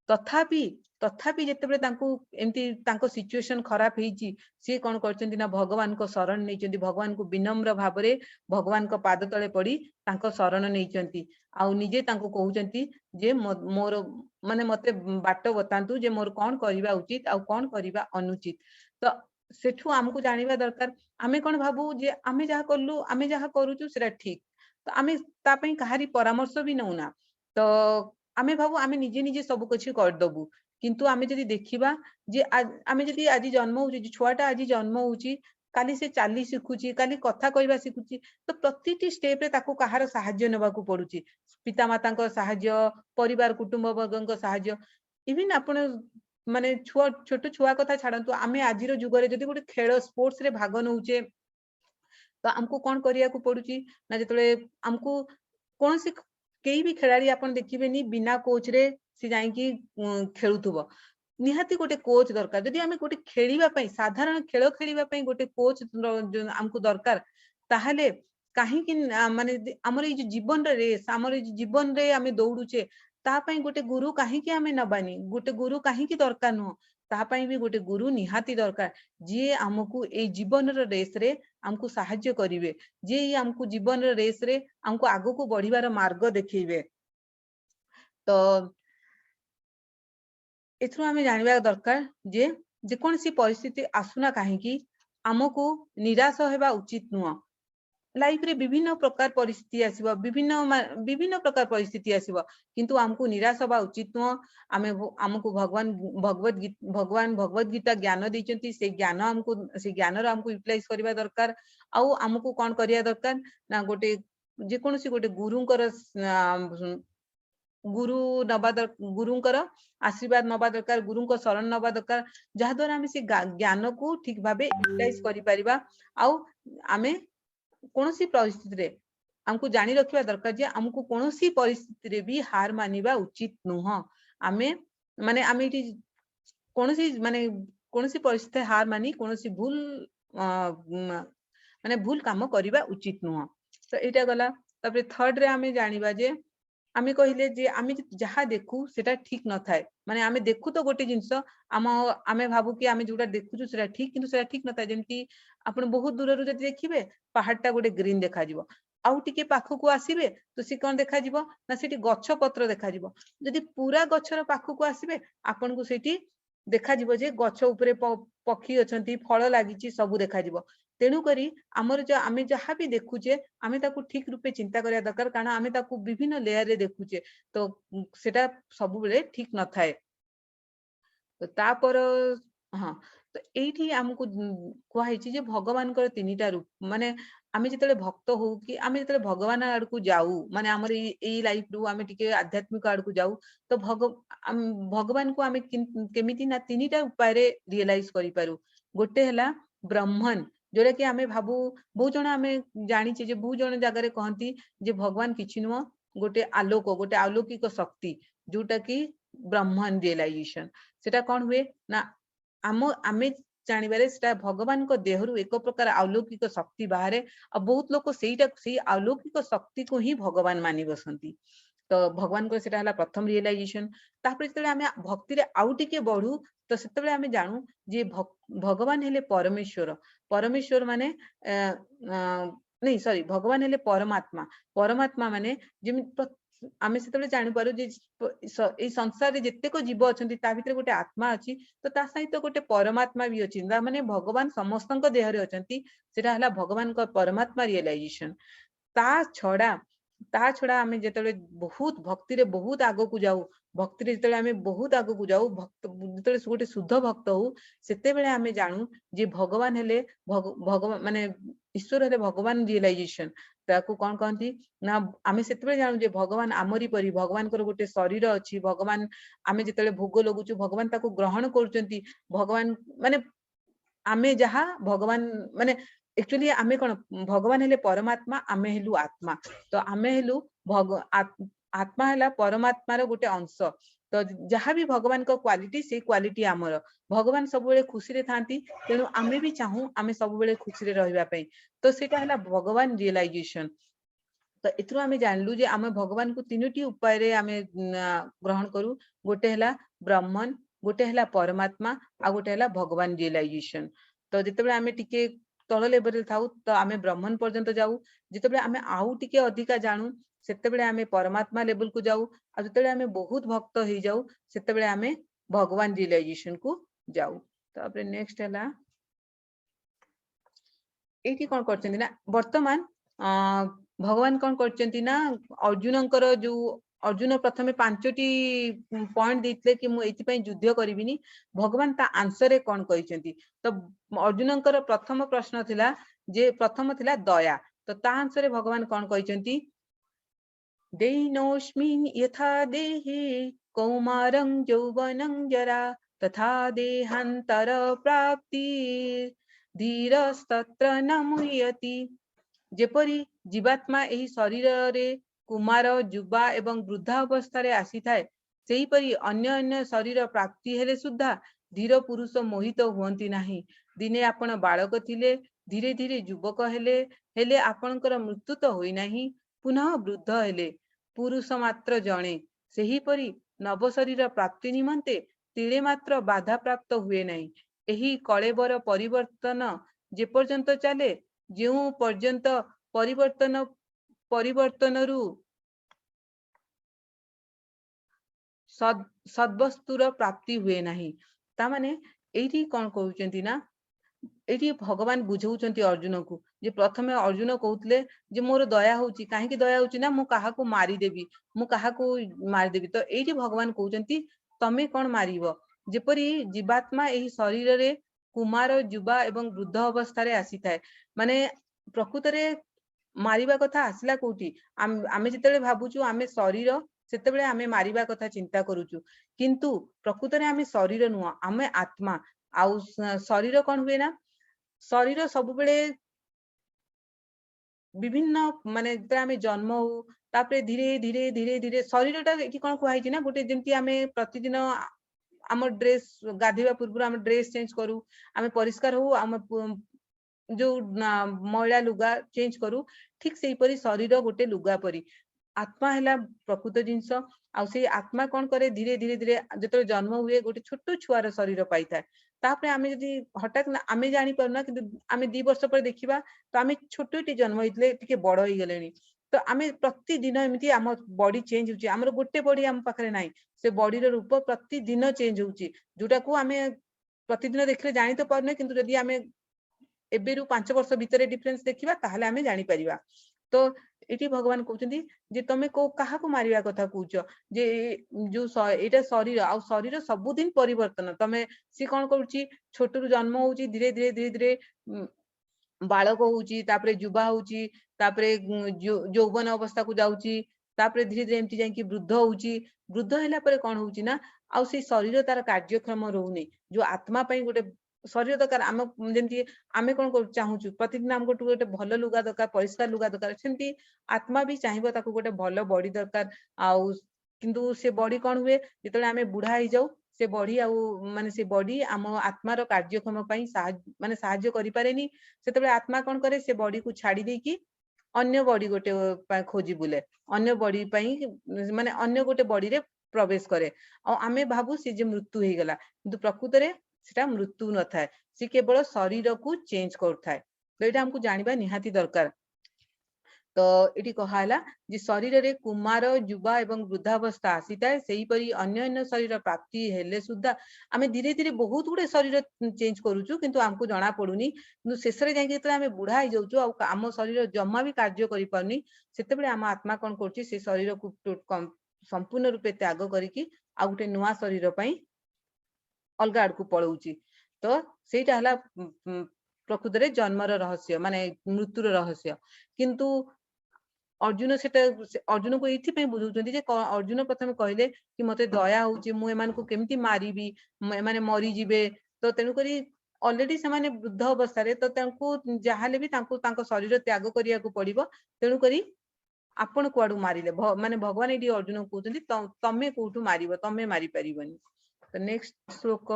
तथापि जेतेबेले तांको एमती तांको सिचुएशन खराब हेची से कोन करचंती ना भगवान को शरण नैचंती भगवान को विनम्र भाबरे भगवान को पाद तळे पड़ी तांको शरण नैचंती आउ निजे तांको कहउचंती जे मोर माने मते बाट बतांतु जे मोर कोन करिवा उचित आउ कोन करिवा अनुचित। तो सेठू हमकु जानिबा दरकार आमे कोन भाबू जे आमे जहा करलु आमे जहा करूचु सेरा ठीक तो आमे ता पई कहारी परामर्श भी नउना तो आमे भाबू आमे निजे निजे सब कुछ कर दबु किंतु आमे जदी देखिबा जे आमे जदी आजि जन्म होची छुआटा आजि जन्म होची काली से चाली सिखुची काली कथा कहबा सिखुची तो प्रतिटी स्टेप रे ताको कहार सहाय्य नेबा को पडुची पिता माता को सहाय्य परिवार कुटुंब वर्गन को सहाय्य इवन आपण माने छोट छुआ कथा छाडंतु आमे आजिरो जुगरे जदी गोटे खेल स्पोर्ट्स रे भाग नउचे तो हमको कोन करिया को पडुची ना जतले हमको कोनसी केही भी खिलाड़ी आपण देखिबेनी बिना कोच रे से जाई कि खेलुथबो निहाती गोटे कोच दरकार जदि आमे गोटे खेलिबा पई साधारण खेल खेलिबा पई गोटे कोच हमको दरकार ताहले काहे कि माने हमर ई जीवन रे रेस हमर ई जीवन रे आमे दौड़ुचे ता पई गोटे गुरु काहे कि आमे नबानी गोटे गुरु काहे कि दरकार न ता पई भी गोटे गुरु निहाती दरकार जे हमकु ए जीवन रे रेस रे हमकु सहाय्य करिवे जे हमकु जीवन रे रेस रे हमकु आगु को बढ़िबार मार्ग देखिबे तो एथरो आमे जानिबा दरकार जे जे कोनसी परिस्थिति आसुना काहे कि हमकु निराश हेबा उचित नुह लाइफ रे विभिन्न प्रकार परिस्थिति आसीबो विभिन्न प्रकार परिस्थिति आसीबो किंतु हमकु निराश होबा उचित नुह हमकु भगवान भगवत गीता ज्ञान दैचंती से ज्ञान हमकु यूटिलाइज करबा दरकार आउ हमकु कोन करिया दरकार ना गोटे जे कोनसी गोटे गुरुंकर आशीर्वाद नबा दरकार गुरुंको शरण नबा दरकार जहा द्वारा हमें से ज्ञान को ठीक भाबे यूटिलाइज करि परिबा आउ आमे कोनोसी परिस्थिति रे हमकु जानि रखिबा दरकार जे हमकु कोनोसी परिस्थिति रे भी हार मानिबा उचित नुह आमे माने आमे इटी कोनोसी परिस्थिति हार मानी कोनोसी भूल माने भूल काम करिबा उचित नुह तो एटा गला तबरे थर्ड रे आमे जानिबा जे आमे कहिले जे आमे जहा देखु सेटा ठीक न थाए माने आमे देखु तो गोटे जिंस आमे भाबु कि आमे जोटा देखुछु सेटा ठीक किंतु सेटा ठीक न थाए जेमति आपण बहुत दूर रु जदि देखिबे पहाड़टा गोटे ग्रीन देखा जिवो आउ टिके पाखकु आसीबे तो सी कोन देखा जिवो ना सेठी गच्छ पत्र देखा जिवो जदि पूरा गच्छर पाखकु आसीबे आपण को सेठी देखा जिवो जे गच्छ ऊपरे पक्षी अछंती फल लागिची सब देखा जिवो तेणु करी हमर जो आमे जहा भी देखुचे आमे ताकू ठीक रूपे चिंता करिया दरकार कारण आमे ताकू विभिन्न लेयर रे देखुचे तो सेटा सब बेले ठीक न थाए तो तापर हां तो एठी हमकु कहैछि जे भगवान कर तीनिटा रूप माने आमे जतले भक्त हो कि आमे जतले भगवान आड़कू जाऊ माने हमर ई लाइफ रु आमे टिके आध्यात्मिक आड़कू जाऊ तो भगवान को आमे केमिति ना तीनिटा उपाय रे रियलाइज करि पारू गोटे हला ब्रह्मन जोरा कि आमे भाबू बहुत जण आमे जानि जे बहुत जण जगह रे कहंती जे भगवान किछि नुह गोटे अलौकिक शक्ति जोटा कि ब्रह्मन रियलाइजेशन सेटा कोन हुए ना आमे जानिबारे सेटा भगवान को देहरु एक प्रकार अलौकिक शक्ति बाहरे आ बहुत लोक सेही अलौकिक शक्ति को ही भगवान मानि बसंती तो भगवान को सेटा हला प्रथम रियलाइजेशन तापर जतले आमे भक्ति रे आउ टिके बढ़ू तो सेतबेले आमे जानू जे भगवान हेले परमेश्वर माने नहीं सॉरी भगवान हेले परमात्मा माने जेमि आमे सेतबेले जानि पारू जे ए संसार रे जत्ते को जीव अछंती ता भितर गोटे आत्मा अछि तो ता सहित गोटे परमात्मा भी अछि माने भगवान समस्तन को देह रे अछंती सेटा हला भगवान को परमात्मा रियलाइजेशन ता छड़ा आमे जेतबेले बहुत भक्ति रे बहुत आगो को जाऊ भक्ति रे जेतबेले आमे बहुत आगो को जाऊ भक्त जेतबेले गोटे शुद्ध भक्त हो सेते बेले आमे जानू जे भगवान हेले भगवान माने ईश्वर हेले भगवान रियलाइजेशन ताकू कोन कहंती ना आमे सेते बेले जानू जे भगवान आमरी परी भगवान को गोटे शरीर अछि भगवान आमे जेतबेले भोग लगुचु भगवान ताकू ग्रहण करचंती भगवान माने आमे जहा भगवान माने एक्चुअली आमे कोन भगवान हेले परमात्मा आमे हेलु आत्मा तो आमे हेलु आत्मा हला परमात्मा रो गोटे अंश तो जहा भी भगवान को क्वालिटी से क्वालिटी आमर भगवान सब बेले खुशी रे थांती तेनु आमे भी चाहू आमे सब बेले खुशी रे रहबा पई तो सेटा हला भगवान रियलाइजेशन तो एथरो आमे जानलु जे आमे भगवान को तीनोटी उपाय रे आमे ग्रहण करू गोटे हला ब्रह्मन गोटे हला परमात्मा आ गोटे हला भगवान रियलाइजेशन तो जेतेबेले आमे टिके तळ लेवल रे थाउ तो आमे ब्रह्मन पर्यंत जाऊ जेतेबेले आमे आउ टिके अधिका जानू सेतेबेले आमे परमात्मा लेवल को जाऊ आ जेतेबेले आमे बहुत भक्त होई जाऊ सेतेबेले आमे भगवान रियलाइजेशन को जाऊ तापर नेक्स्ट हला एठी कोन करचंती ना वर्तमान भगवान कोन करचंती ना अर्जुनंकर जो अर्जुन प्रथमे 5टी पॉइंट देइतले कि मु एति पई युद्ध करिविनी भगवान ता आंसर रे कोन कहिसंती तो अर्जुनंकर प्रथम प्रश्न थिला जे प्रथम थिला दया तो ता आंसर रे भगवान कोन कहिसंती देहिनोस्मिन् यथा देहि कौमारं यौवनं जरा तथा देहान्तर प्राप्ति धीरस्तत्र न मुह्यति जेपरि जीवात्मा एही शरीर रे कुमार युवा एवं वृद्धा अवस्था रे आसी थाए सेहीपरि अन्य अन्य शरीर प्राप्ति हेले सुद्धा धीर पुरुष मोहित हुअंती नाही। दिने आपण बालक थिले, धीरे धीरे युवक हेले आपणकर मृत्यु तो होई नाही, पुनः वृद्ध हेले, पुरुष मात्र जणे। सेहीपरि नव शरीर प्राप्ति निमंते तिले मात्र बाधा प्राप्त हुए नाही। एही कलेबर परिवर्तन जे पर्यंत चले, जेउ पर्यंत परिवर्तनरु सद्वस्तुर प्राप्ति हुए नाही। ता माने एठी कोन कहउचंती ना, एठी भगवान बुझौचंती अर्जुन को, जे प्रथमे अर्जुन कहउतले जे मोर दया होउची, काहे कि दया होउची ना, मु काहाको मारी देबी, मु काहाको मारी देबी। तो एठी भगवान कहउचंती तमे कोन मारिबो। जेपरि जीवात्मा एही शरीर रे कुमार, युवा एवं वृद्ध अवस्था रे आसी थाए। माने प्रकृत रे मारिबा कथा आसला कोठी, आमे जेतेबेले भाबुचु आमे शरीर, सेतेबेले आमे मारिबा कथा चिंता करूचु, किंतु प्रकृत रे आमे शरीर नुह, आमे आत्मा। आउ शरीर कोन हुए ना, शरीर सब बेले विभिन्न माने जेते आमे जन्म हो, तापरे धीरे धीरे धीरे धीरे शरीरटा एठी कोन कुहाई छि ना, गोटे जेंति आमे प्रतिदिन आम ड्रेस गाधेवा पूर्व आम ड्रेस चेंज करू, आमे परिष्कार हो, आम जो मैला लुगा चेंज करू, ठीक सेही परी शरीर गोटे लुगा परी। आत्मा हैला प्रकृत जिंस, आ से आत्मा कोन करे, धीरे धीरे धीरे जेते जन्म हुए गोटे छोटो छुआर शरीर पाई थाए। तापरे आमे जदि हठात ना आमे जानि परना, किंतु आमे 2 वर्ष पर देखिबा तो आमे छोटोटी जन्म होइतले टिके बड़ होई गेलेनी। तो आमे प्रतिदिन एमिति आम बॉडी चेंज होची, हमर गोटे बॉडी आम पाखरे नाही, से बॉडी रो रूप प्रतिदिन चेंज होची, जोटा को आमे प्रतिदिन देखले जानि तो परने, किंतु जदि आमे एबेरु 5 वर्ष भितरे डिफरेंस देखिबा ताहले आमे जानि परिबा। तो एठी भगवान कहउचंती जे तमे को काहाको मारिबा कथा कहउच, जे जो एटा शरीर, आ शरीर सबुदिन परिवर्तन। तमे सी कोन करूची, छोटरू जन्म होउची, धीरे धीरे धीरे धीरे बालक होउची, तापरे युवा होउची, तापरे यौवन अवस्था को जाउची, तापरे धीरे धीरे एमती जाई कि वृद्ध होउची। वृद्ध हैला परे कोन होउची ना, आ से शरीर तार कार्यक्रम रहउनी, जो आत्मा पई गोटे शरीर दरकार। आम जेमती आमे कोन कर चाहूचु, प्रतिदिन हमको गोटे भल लुगा दरकार, परिष्कार लुगा दरकार, सेमती आत्मा भी चाहिबो ताको गोटे भल बॉडी दरकार। आउ किंतु से बॉडी कोन हुए, जेतले आमे बुढ़ा ही जाऊ, से बॉडी आउ माने से बॉडी आम आत्मार कार्यक्रम पई माने साहाय्य करि पारेनी। सेतबे आत्मा कोन करे, से बॉडी को छाड़ी देकी अन्य बॉडी गोटे खोजी बुले, अन्य बॉडी पई माने अन्य गोटे बॉडी रे प्रवेश करे। आ आमे भाबू से जे मृत्यु हे गला, किंतु प्रकृत रे सेटा मृत्यु न थाए, से केवल शरीर को चेंज करथाए। तो एटा हमकु जानिबा निहाती दरकार। तो एटी कहाला जे शरीर रे कुमार, युवा एवं वृद्धावस्था आसीताए, सेही परी अन्य अन्य शरीर प्राप्ति हेले सुद्धा आमे धीरे धीरे बहुत गुडे शरीर चेंज करूचु, किंतु हमकु जाना पडुनी। किंतु शेषरे जाई जेतले आमे बुढ़ा ही जाउचु, आ आम शरीर जम्मा भी कार्य करि पाउनी, सेतेबेले आम आत्मा कोन करची, से शरीर को संपूर्ण रूपे त्याग करिकी आ गुटे नुवा शरीर पई अलगा आड़ को पळौची। तो सेटा हला प्रकृत रे जन्मर रहस्य, माने मृत्युर रहस्य। किंतु अर्जुन सेटा अर्जुन को एथि पे बुझौचंती जे अर्जुन प्रथमे कहले कि मते दया होउची, मु एमान को केमती मारिबी, माने मरी जिवे। तो तेनु करी ऑलरेडी से माने वृद्ध अवस्था रे, तो तांको जाहाले भी तांको शरीर त्याग करिया को पड़िबो। तेनु करी आपण कुआडू मारिले, माने भगवान एडी अर्जुन को कहउचंती तमे कोठू मारिबो, तमे मारी परिबनी। तो नेक्स्ट श्लोक,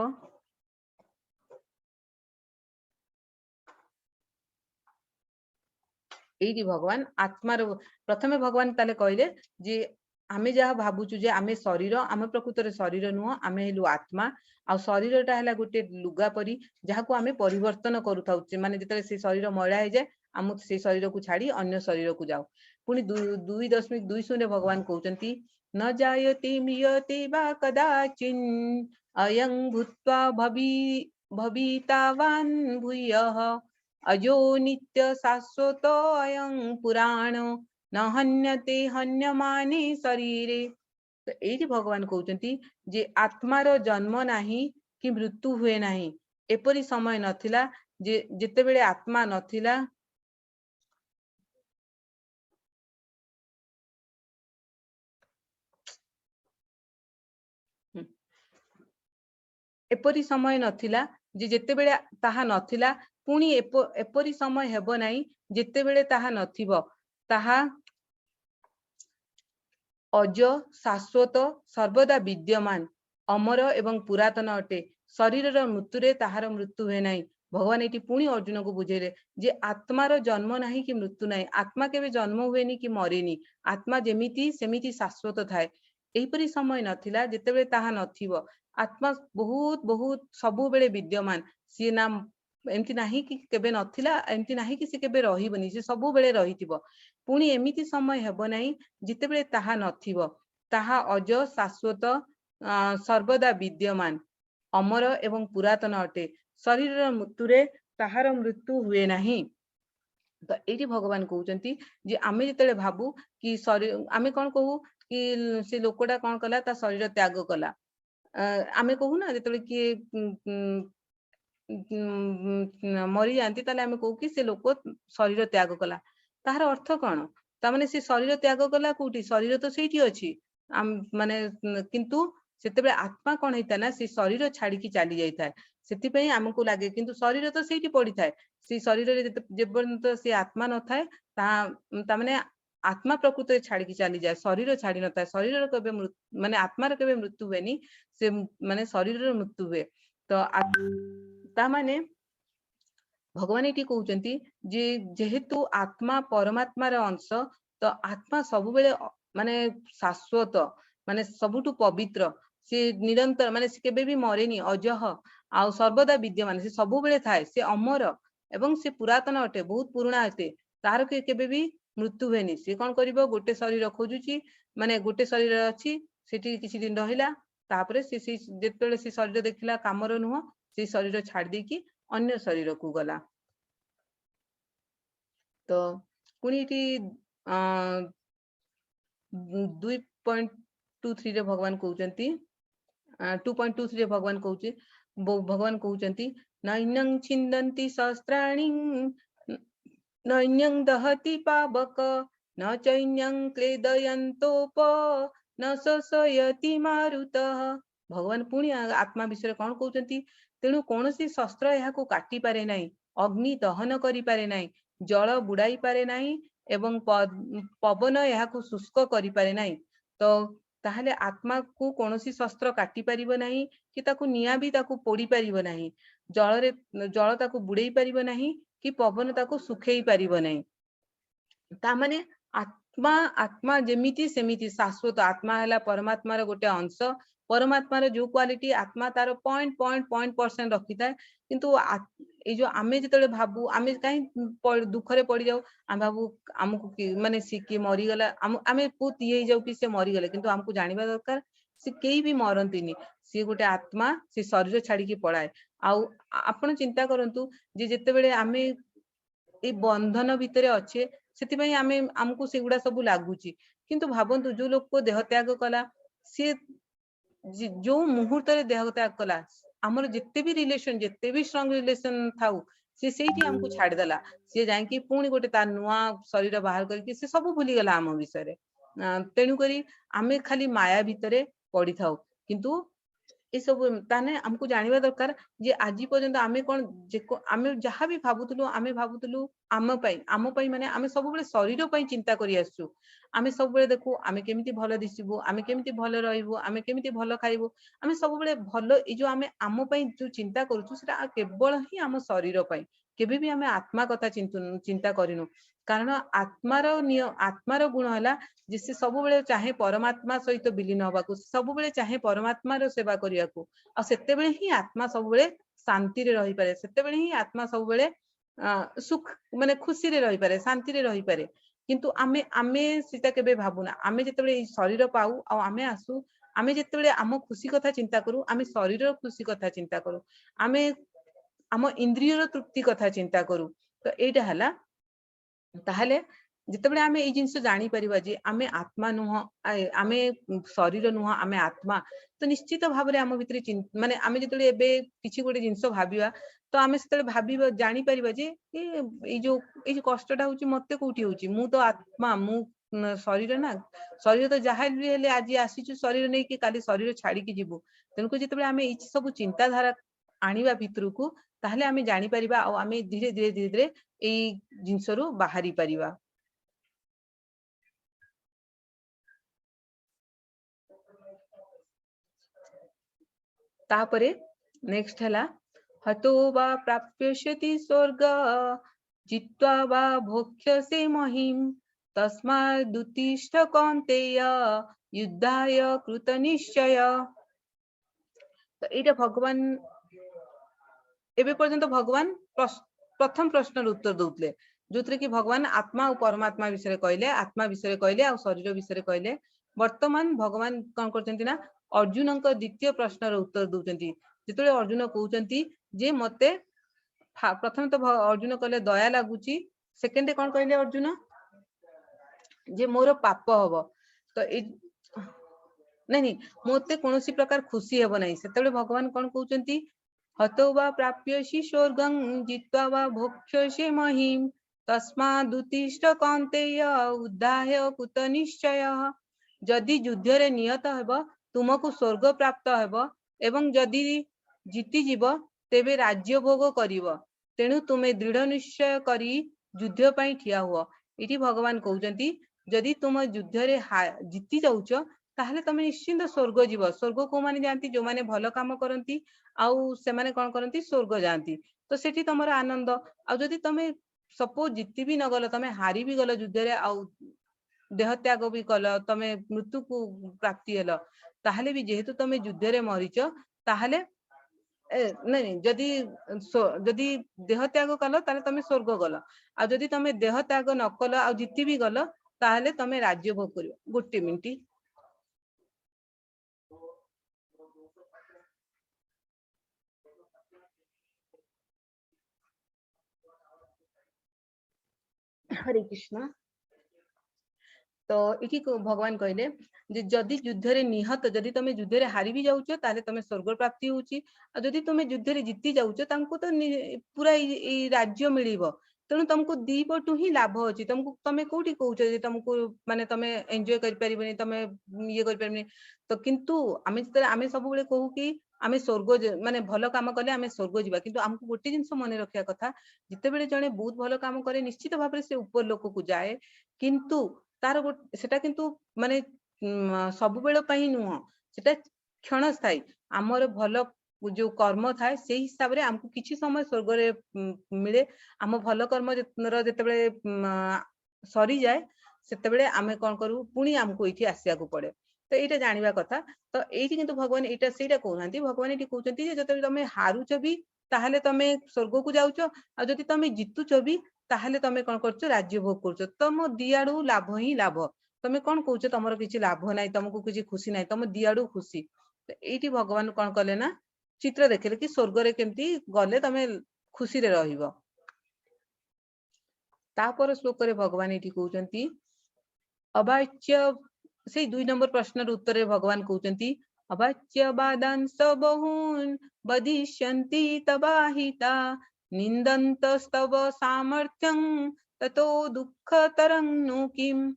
एइटी भगवान आत्मार प्रथमे भगवान ताले कहले जे आमे जहा भाबुचु जे आमे शरीर, आमे प्रकृत रे शरीर नुह, आमे हेलु आत्मा। आ शरीरटा हैला गोटे लुगा परी, जहा को आमे परिवर्तन करूथाउ, माने जेतले से शरीर मैला हे जाय, आम से शरीर को छाड़ी अन्य शरीर को जाऊ। पुनी 2.20 भगवान कहउचंती न जायते म्रियते वा कदाचिन् अयं भूत्वा भवितावान् भूयः अजो नित्य शाश्वत अयं पुराण न हन्यते हन्यमाने शरीरे। तो एठी भगवान कहउचंती जे आत्मार जन्म नाही कि मृत्यु हुए नाही। एपरी समय नथिला जे जेतेबेले आत्मा नथिला, एपरी समय नथिला जे जेतेबेले ताहा नथिला, पुणी एपरी समय हेबो नाही जेतेबेले ताहा नथिबो। ताहा अज शाश्वत सर्वदा विद्यमान अमर एवं पुरातन अटे शरीर मृत्यु ताहार मृत्यु हुए नहीं। भगवान ये पुणी अर्जुन को बुझेले जे आत्मार जन्म नहीं कि मृत्यु नहीं, आत्मा केवे जन्म हुएनी कि मरेनी, आत्मा जेमिति सेमिति शाश्वत थाए। एहीपरि समय नथिला जेतेबेले ताहा नथिबो, आत्मा बहुत बहुत सबु बेले विद्यमान, सी ना एमती नहीं कि केबे नथिला, एमती नहीं कि सी केबे रहिबनी, सी सबु बेले रहिथिबो। पुणी एमिति समय हेबो नहीं जेतेबेले ताहा नथिबो, ताहा अज शाश्वत सर्वदा विद्यमान अमर एवं पुरातन अटे शरीर मृत्यु ताहार मृत्यु हुए नहीं। तो ये भगवान कहते जे आमे जिते भाबू कि शरीर आमे कौन कहू कि से लोकटा कौन कला ता शरीर त्याग कला, आमे कहू ना जिते किए मरी जाती ताले आमे कहू कि से लोक शरीर त्याग कला, ताहार अर्थ कौन? तामाने से शरीर त्याग कला कोठी, शरीर तो सेठी अछि माने किंतु सेते आत्मा कौन होता ना से शरीर छाड़ी चली जाए, से आमको लगे किंतु शरीर तो सेठी पड़ी थाए, से शरीर जेपर्यंत से आत्मा न थाए तामाने आत्मा प्रकृति छाड़ी चली जाए, शरीर छाड़ी न थाए, शरीर केबे माने आत्मार केबे मृत्यु हुएनी, से माने शरीर मृत्यु हुए। तो तामाने भगवान ये कहते जे जेहेतु आत्मा परमात्मार अंश, तो आत्मा सब बेले माने शाश्वत माने सबुठु पवित्र, से निरंतर माने से केबे भी मरेनी, अजह आ सर्वदा विद्यमान, से सब बेले थाए, से अमर एवं से पुरातन अटे, बहुत पुराना अटे, तार के केबे भी मृत्यु हुएनी। से कौन करिवो गोटे शरीर खोजुची, माने गोटे शरीर अछि सेठी किछि दिन रहिला, तापरे से जेतेबेले से शरीर देखिला कामर नुह, से शरीर छाड़ देकी अन्य शरीर को गला। तो पुणी 2.23 रे भगवान कहउचंती 2.23 रे भगवान कहउचंती नैनं छिन्दन्ति शस्त्राणि नैनं दहति पावक न चैन्यं क्लेदयन्तोप न शोषयति मारुतः। भगवान पुणी आत्मा विषय कौन कहउचंती, तेणु कौनसी शस्त्र यहाँ को काटी पारे नहीं, अग्नि दहन करि पारे नहीं, जल बुड़ाई पारे नहीं एवं पवन यहाँ को शुष्क करि पारे नहीं। तो ताहले आत्मा को कौनसी शस्त्र काटी पारिबो नहीं कि ताकू निया भी ताकू पोड़ी पारिबो नहीं, जल ताकू बुड़ेई पारिबो नहीं कि पवन ताकू सुखेई पारिबो नहीं। ता माने आत्मा जेमिति सेमिति शाश्वत, आत्मा है परमात्मार गोटे अंश, परमात्मार जो क्वालिटी आत्मा तार पॉइंट रखी थाए, किंतु ये जो आमे जिते भाबू आमे कहीं दुखरे पड़ जाऊ, आम भाबू आमको माने सी किए मरीगला, आमे बहुत ये जाऊ कि से मरीगले, किंतु आमको जानवा दरकार से कई भी मरंतीनी, सी गोटे आत्मा से शरीर छाड़ी पलाए। आपण चिंता करंतु जे जेतेबेले आमे ए बंधन भितर अच्छे से आमे आमको सेगुड़ा सब लगुच, किंतु भावंतु जो लोक देह त्याग कला, सी जो मुहूर्त देह त्याग कला, आमर जिते भी रिलेशन जिते भी स्ट्रॉन्ग रिलेशन थाउ, से हमको छाड़देला, सी जाकि पुणी गोटे तार नुआ शरीर बाहर करके से सब भूलीगला आम विषय। तेणुक आमे खाली माया भितर पड़ी था, किंतु ये सब ताने हमको जानवा दरकार जे आज पर्यंत आमे कौन आमे जहाँ भी भावुतलु आम पाई माने आमे सब बेले शरीर पाई चिंता करी आसु, आमे सब बेले देखु आमे केमिति भलो दिसिबु, आमे केमिति भलो रहिबु, आमे केमिति भलो खाइबु, आमे सब बेले भलो ए जो आमे आम पाई जो चिंता करूछु सेटा केवल ही आम शरीर पाई, केबे भी आमे आत्मा कथा चिंता करिनु। कारण आत्मार गुण है जिसे सब बेले चाहे परमात्मा सहित विलीन होबाकू, सब बेले चाहे परमात्मार सेवा करिया को, आ सेते बेले ही आत्मा सब बेले शांति रे रही पारे, सेते बेले ही आत्मा सब बेले सुख माने खुशी रे रही पारे, शांति रे रही पारे। किंतु आमे सीता केबे भाबुना, आमे जेते बेले शरीर पाऊ आ आमे आसु, आमे जेते बेले आम खुशी कथा चिंता करू, आमे शरीर खुशी कथा चिंता करू, आमे आम इंद्रियर तृप्ति कथा चिंता करू। तो एटा हला ताहले जितेबले आमे ए जिंस जानी परिबा जे आमे आत्मा नुह, आमे शरीर नुह, आमे आत्मा, तो निश्चित भाव रे आम भितर माने आमे जितेबले एबे किछि गोटे जिंस भाबिबा, तो आमे सेतेबले भाबिबा जानी परिबा जे ए जो कष्टटा होची मते कोठी होची, मु तो आत्मा, मु शरीर ना, शरीर तो जहाँ भी हेले आज आसीचु शरीर नहीं कि काली शरीर छाड़ी की जीवु। तेणुक जितेबले आमे ई सब चिंताधारा आनिबा भितर को, ताहले आमे जानी परिबा आ आमे धीरे धीरे धीरे धीरे ए जिंस रु बाहरी परिबा। तापरे नेक्स्ट हला हतो वा प्राप्यस्यति स्वर्ग जित्वा वा भोक्ष्यसे महिम तस्मादुत्तिष्ठ कौन्तेय युद्धाय कृतनिश्चय। तो एटा भगवान एबे पर्यंत भगवान प्रथम प्रश्न उत्तर दउतले जोतरे कि भगवान आत्मा और परमात्मा विषय कहले, आत्मा विषय कहले और शरीर विषय कहले। वर्तमान भगवान कौन करचंती ना अर्जुन का द्वितीय प्रश्न उत्तर दउचंती। जेतले अर्जुन कहउचंती जे मते प्रथम तो अर्जुन कहले दया लागुची, सेकेंड कौन कहले अर्जुन जे मोर पाप हबो तो नहीं मोते कोनोसी प्रकार खुशी हेबो नहीं। सेतले भगवान कौन कहउचंती हतो वा प्राप्यसि स्वर्गं जित्वा वा भोक्ष्यसे महिम तस्मादुत्तिष्ठ कौन्तेय उद्धाय कुत निश्चय। जदि युद्ध रे नियत हेबो तुमको स्वर्ग प्राप्त हेबो एवं जदि जीति जीव तेबे राज्य भोग करिवो, तेणु तुमे दृढ़ निश्चय करी युद्ध पई ठिया हुओ। इति भगवान कहउचंती जदि तुम युद्ध रे जीति जाउचो ताहले तमे निश्चिंत स्वर्ग जीव। स्वर्ग को माने जानती जो माने भलो काम करंती आउ से माने कोन करंती स्वर्ग जानती। तो सेठी तमर आनंद आ जदि तमे सपोज जीति भी न गल तमे हारी भी गल युद्ध रे आउ देह त्याग भी कल तमे मृत्यु को प्राप्ति हेलो ताहले भी जेहेतु तमे युद्ध रे मरिचो ताहले नहीं जदि देह त्याग कल ताहले तमे स्वर्ग गल आ जदि तमे देह त्याग न कल आ जीति भी गल ताहले तमे राज्य भोग करियो। गोटे मिनिट हरे कृष्ण। तो इठी को भगवान कहले जे जदि युद्ध रे निहत जदि तमे युद्ध रे हारी भी जाउचो ताले तमे स्वर्ग प्राप्ति होची आ जदि तमे युद्ध रे जीति जाउचो तांको तो पूरा ई राज्य मिलिबो। तेणु तुमको दी पटु ही लाभ अछि। तुमको तमे कोठी कहउछो जे तुमको माने तमे एन्जॉय करि परिबनी तमे ये करि परिबनी। तो किंतु आमे सब बेले कहू कि आमे स्वर्ग माने भलो काम करले आमे स्वर्ग जिबा, किंतु हमको गोटे जिंस मने रखिया कथा जिते बेले जणे बहुत भलो काम करे निश्चित भाव से ऊपर लोक को जाए, किंतु तार सेटा किंतु माने सब बेले पई नुह, सेटा क्षण स्थायी। हमर भलो जो कर्म थाए से हिसाब रे हमको किछि समय स्वर्ग रे मिले। आम भलो कर्म जेते बेले सरी जाए सेते बेले आमे कोन करू पुनी हमको इठी आसिया को पड़े। तो एटा जानिबा कथा। तो एठी किंतु भगवान एटा सेटा कहउनांती, भगवान एठी कहउचंती जे जते तमे हारुचो भी ताहले तमे स्वर्ग को जाउचो आ जदि तमे जितुचो भी ताहले तमे कोन करचो राज्य भोग करचो। तम दियाडू लाभ ही लाभ। तमे कोन कहउचो तमरो किछि लाभ नाही, तमको किछि खुशी नाही, तम दियाडू खुशी। तो एठी भगवान कोन कले ना चित्र देखले कि स्वर्ग रे केमती गले तमे खुशी रे रहिबो। तापर श्लोक रे भगवान एठी कहउचंती अवाच्य से 2 नंबर प्रश्न रे उत्तर रे भगवान कहउचंती अवाच्य बादांस बहुन बदिष्यन्ति तबाहिता निंदन्तस्तव सामर्थ्यं ततो दुःख तरंगनु किम।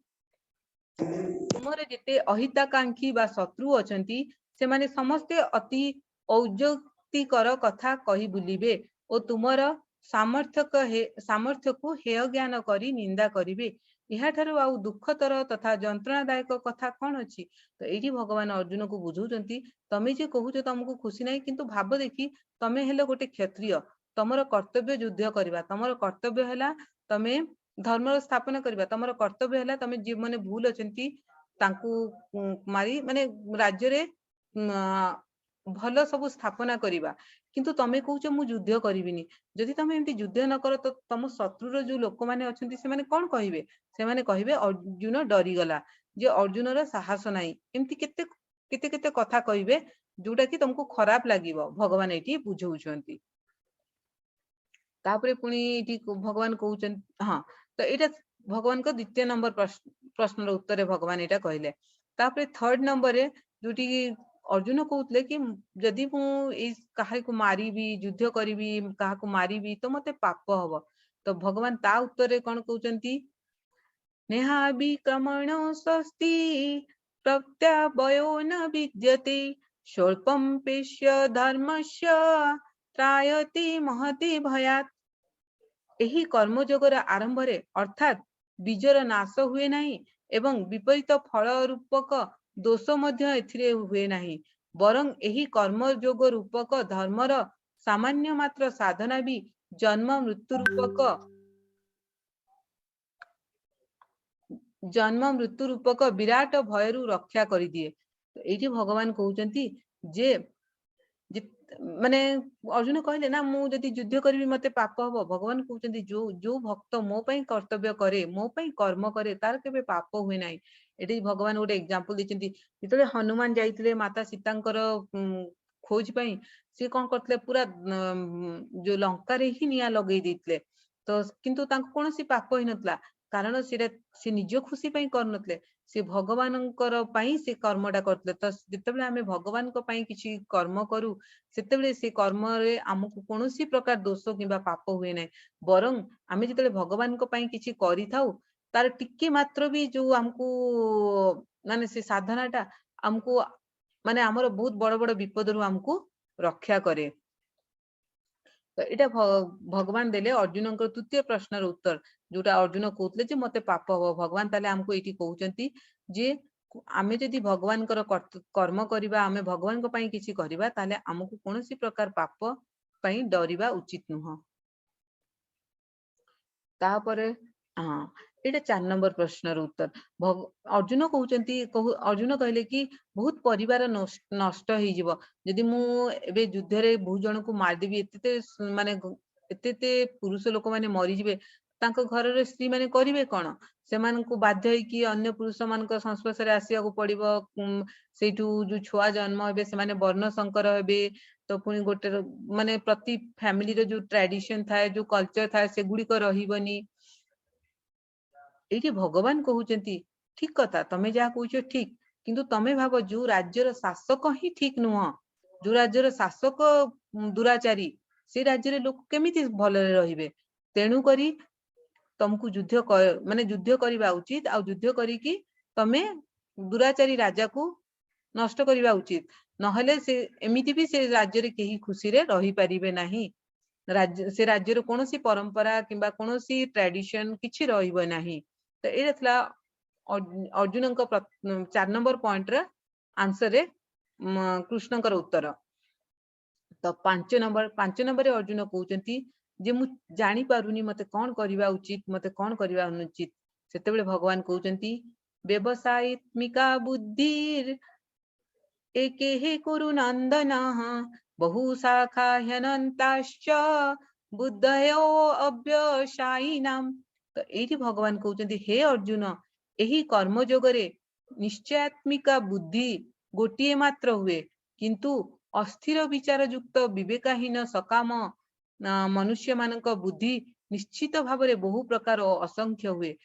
तुमरे जेते अहिताकांक्षी बा शत्रु अछंती से माने समस्ते अति औजक्तिकर कथा कहि बुलिबे ओ तुमर सामर्थ्य को हेय ज्ञान करी निंदा करिवे। यहाँ ठारू आउ दुःखतर तथा जंत्रणादायक कथा कौन अच्छी। तो ये भगवान अर्जुन को बुझाउचंती तमे जे कहूच तुमको खुशी नहीं, किंतु भाव देखी तमे हेलो गोटे क्षत्रिय, तमर कर्तव्य युद्ध करवा, तमर कर्तव्य हैला तमे धर्म स्थापना करवा, तमर कर्तव्य हैला तमे जे माने भूल अछंती तांकू मारी माने राज्य रे भल सब स्थापना करवा। किंतु तमे कहूच मु युद्ध करिविनी। जदि तमे एमती युद्ध न कर तो तम शत्रुर जो लोक माने अछंती से माने कोन कहिबे, से माने कहिबे अर्जुन डरी गला, जे अर्जुन रा साहस नाही। एमती केते केते केते कथा कहिबे जोटा कि तुमको खराब लागिवो। भगवान एठी बुझौछंती। तापरे पुनी एठी भगवान कहउछन हां तो एटा भगवान को द्वितीय नंबर प्रश्न रो उत्तर रे भगवान एटा कहले। तापरे थर्ड नंबर रे जोटी अर्जुन कहउतले कि जदि मु ए काहे को मारीबी युद्ध करिवि काहा को मारीबी तो मते पाप हबो। तो भगवान ता उत्तर रे कोन कहउचंती नेहा विक्रमण स्वस्ति प्रत्यवयो न विद्यते स्वल्पम पेश्य धर्मस्य त्रायति महति भयात्। एही कर्मयोगर आरंभ रे अर्थात बीजर नाश हुए नहीं एवं विपरीत फल रूपक दोष मध्य एथिरे हुए नहीं। ବରଂ ଏହି କର୍ମଯୋଗ ରୂପକ ଧର୍ମର ସାମାନ୍ୟ ମାତ୍ର ସାଧନା ବି ଜନ୍ମ ମୃତ୍ୟୁ ରୂପକ ବିରାଟ ଭୟରୁ ରକ୍ଷା କରିଦିଏ। ଏଇଠି ଭଗବାନ କହୁଛନ୍ତି ଯେ ମାନେ अर्जुन कहले ना मु जदि युद्ध करी मते पाप हबो। भगवान कहते जो भक्त मो पई कर्तव्य करे मो पई कर्म करे तार केबे पाप हुए नाही। एठी भगवान गोटे एग्जांपल दिचंती जेतले हनुमान जाइतिले माता सीतांकर खोज पई से कोन करतले पूरा जो लंका रे ही निया लगेई दितले तो किंतु तांको कोनोसी पाप होई नतला कारण से निज खुशी पई कर नतले से भगवानंकर पई से कर्मटा करतले। तो जेतेबेले आमे भगवान को पई किछि कर्म करू सेतेबेले से कर्म रे हमकु कोनोसी प्रकार दोष किबा पाप हुए नाही। बरं आमे जेतेबेले भगवान को पई किछि करि थाउ तार टिके मात्र भी जो हमकु माने से साधनाटा हमकु माने हमर बहुत बड़ बड़ विपद रु हमकु रक्षा करे। तो एटा भगवान देले अर्जुन तृतीय प्रश्नर उत्तर जोटा अर्जुन कहतले जे मते पाप हो। भगवान ताले हमकु एठी कहउचंती जे आमे जदि भगवान कर कर्म करिबा आमे भगवान को पई किछि करिबा ताले हमकु कोनोसी प्रकार पाप पई डरिबा उचित नुह। तापरे हां एटा 4 नंबर प्रश्नर उत्तर अर्जुन कहउचंती अर्जुन कहले कि बहुत परिवार नष्ट होई जिवो जदि मु एबे युद्ध रे बहुत जन को मार देबी एते माने एते पुरुष लोक माने मरि जिवे तांको घर रे स्त्री माने करिवे कोन से मान को बाध्य होई कि अन्य पुरुष मान को संस्पर्श रे आसिया को पड़िबो सेठू जो छुआ जन्म हेबे से माने वर्ण संकर हेबे तो पुनी गोटे माने प्रति फैमिली रे जो ट्रेडिशन थाए जो कल्चर थाए से गुडी को रहिबनी। एठी भगवान कहउचंती ठीक कथा तमे जा कहउछो ठीक किंतु तमे भाबो जो राज्यर शासक ही ठीक नुह जो राज्यर शासक दुराचारी से राज्य रे लोक केमिति भले रहिबे तेनु करी तुमको युद्ध माने युद्ध करिबा उचित आ युद्ध करी कि तमे दुराचारी राजा को नष्ट करिबा उचित नहले से एमिति भी से राज्य रे केही खुशी रे रहि परिबे नाही। राज्य से राज्य रे कोनोसी परंपरा किबा कोनोसी ट्रेडिशन किछि रहिबो नाही। तो एटा थला अर्जुन 4 नंबर पॉइंट रे आंसर रे कृष्णकर उत्तर। तो 5 नंबर अर्जुन कहउचंती जे मु जानि पारुनी मते कोन करिबा उचित मते कोन करिबा अनुचित सेतेबेले भगवान कहउचंती व्यवसायित्मिका बुद्धिर एके हे कुरु नंदनः बहु शाखा ह्यनन्ताश्च बुद्धयो अव्यवसायिनाम। तो एठी भगवान कहउचंती हे अर्जुन एही कर्म जोगरे निश्चयात्मिका बुद्धि गोटिए मात्र हुए किंतु अस्थिर विचार युक्त विवेकहीन सकाम मनुष्य मानक बुद्धि निश्चित भावरे बहु प्रकार असंख्य हुए।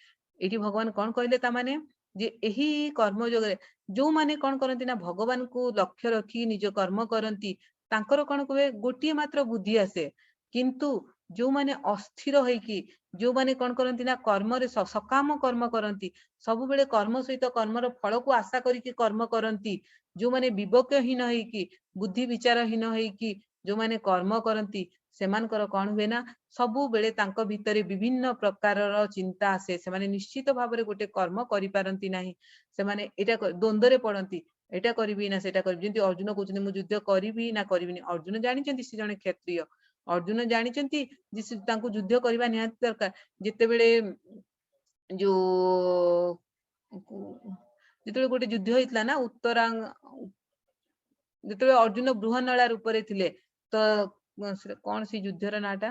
एठी भगवान कोन कहले ता माने जे एही कर्म जोगरे जो माने कोन करंती ना भगवान को लक्ष्य रखी निज कर्म करंती तांकर कोन कहे गोटिए मात्र बुद्धि आसे किंतु जो माने अस्थिर होई कि जो माने कोन करंती ना कर्म रे सकाम कर्म करंती सब बेले कर्म सहित कर्मर फल को आशा करी कि कर्म करंती जो माने विवेकहीन होई कि बुद्धि विचारहीन होई कि जो माने कर्म करंती सेमानकर कोन हुए ना सबु बेले तांको भितरे विभिन्न प्रकारर चिंता आसे से माने निश्चित भाबरे गोटे कर्म करि पारंती नाही से माने एटा द्वंद्व रे पड़ंती एटा करबी ना सेटा करबी जेंति अर्जुन कहउछन्ती मु युद्ध करबी ना करबिनी। अर्जुन जानिचंती से जने क्षत्रिय अर्जुन जानिचंती जे तांको युद्ध करबा निहात दरकार जेतेबेले जो जेतेबेले गोटे युद्ध होइतला ना उत्तरांग जेतेबेले अर्जुन बृहन्नला रूप रे थिले तो कौन सी युद्धर नाटा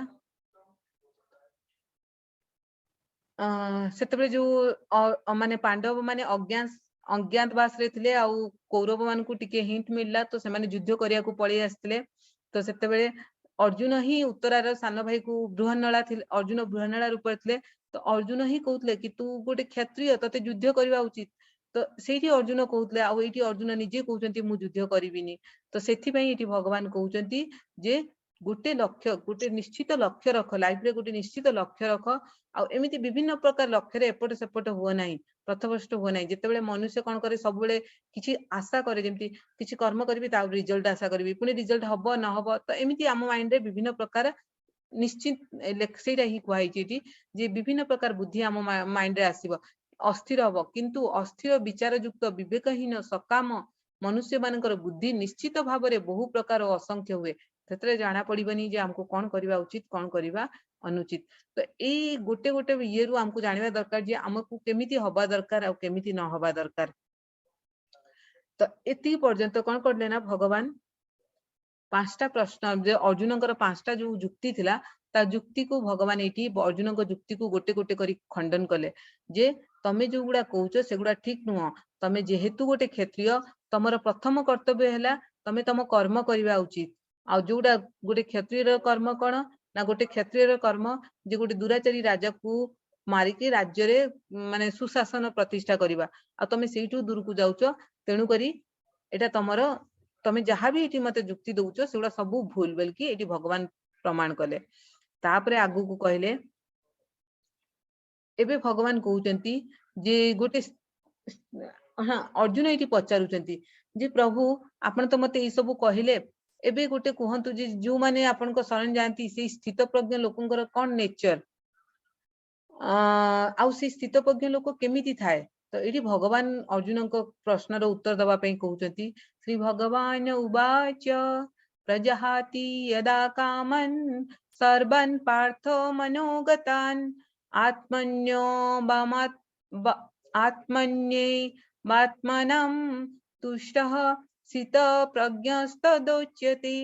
सेतबे जो माने पांडव माने अज्ञातवास रे थिले आ कौरव मान को टिके हिंट मिलला तो से माने युद्ध करिया को पळी आस्थिले तो सेतबे अर्जुन ही उत्तरार सान भाई को बृहन्नला थिले अर्जुन बृहन्नला रूप थिले तो अर्जुन ही कहउतले कि तू गोटे क्षत्रिय तते युद्ध करबा उचित तो सेठी अर्जुन कहउतले आ एठी अर्जुन निजे कहउचंती मु युद्ध करिबिनी। तो सेठी पई एठी भगवान कहउचंती जे गोटे लक्ष्य गोटे निश्चित लक्ष्य रख लाइफ रे गोटे निश्चित लक्ष्य रख आ एमिति विभिन्न प्रकार लक्ष्य रे एपट सेपट हुआ नाही प्रथमष्ट हुआ नाही। जेतेबेले मनुष्य कोन करे सब बेले किछि आशा करे जेमति किछि कर्म करबी ता रिजल्ट आशा करबी पुनी रिजल्ट हबो न हबो तो एमिति हम माइंड रे विभिन्न प्रकार निश्चित सेटा ही कहै जेटी जे विभिन्न प्रकार बुद्धि हम माइंड रे आसीबो अस्थिर हबो किंतु अस्थिर विचार युक्त विवेकहीन सकाम मनुष्य मानकर बुद्धि निश्चित भाव में बहु प्रकार असंख्य हुए से जाना पड़बनी जे हमको कौन करवा उचित कौन करवा अनुचित। तो यही गोटे गोटे ये रु हमको जानवा दरकार जे हमको केमिति हवा दरकार आ केमिति न हवा दरकार। तो एति पर्यंत कौन करले ना भगवान 5टा प्रश्न जे अर्जुन को 5टा जो जुक्ति थिला ता जुक्ति को भगवान एटी अर्जुन को जुक्ति को गोटे गोटे करी खंडन कले जे तमे जो गुडा कहउछ से गुडा ठीक नुह। तमे जेहेतु गोटे क्षत्रिय तमर प्रथम कर्तव्य हैला तमे तम कर्म करबा उचित। आ जोडा गोटे क्षत्रिय कर्म कोन ना गोटे क्षत्रिय कर्म जे गोटे दुराचारी राजा को मारिके राज्य रे माने सुशासन प्रतिष्ठा करबा आ तमे सेइठु दूर को जाउछ। तेनु करी एटा तमर तमे जहाँ भी एटी मते जुक्ति दउछ सेगुडा सब भूल बल्कि एटी भगवान प्रमाण कले। तापरे आगु को कहले एबे भगवान कहउचंती जे गोटे हाँ अर्जुन एटी पचारुचंती जे प्रभु आपण तो मते ई सब कहिले एबे गोटे कहंतु जे जो माने आपण को शरण जानती से स्थित प्रज्ञ लोकंकर कोन नेचर आउ से स्थित प्रज्ञ लोक केमिति थाए। तो ये भगवान अर्जुन को प्रश्न उत्तर दवा कहते श्री भगवान उवाच प्रजहाति यदा कामन् सर्वन् पार्थो मनोगतान् आत्मन्येवात्मनं तुष्टः सित प्रज्ञस्तदोच्यते।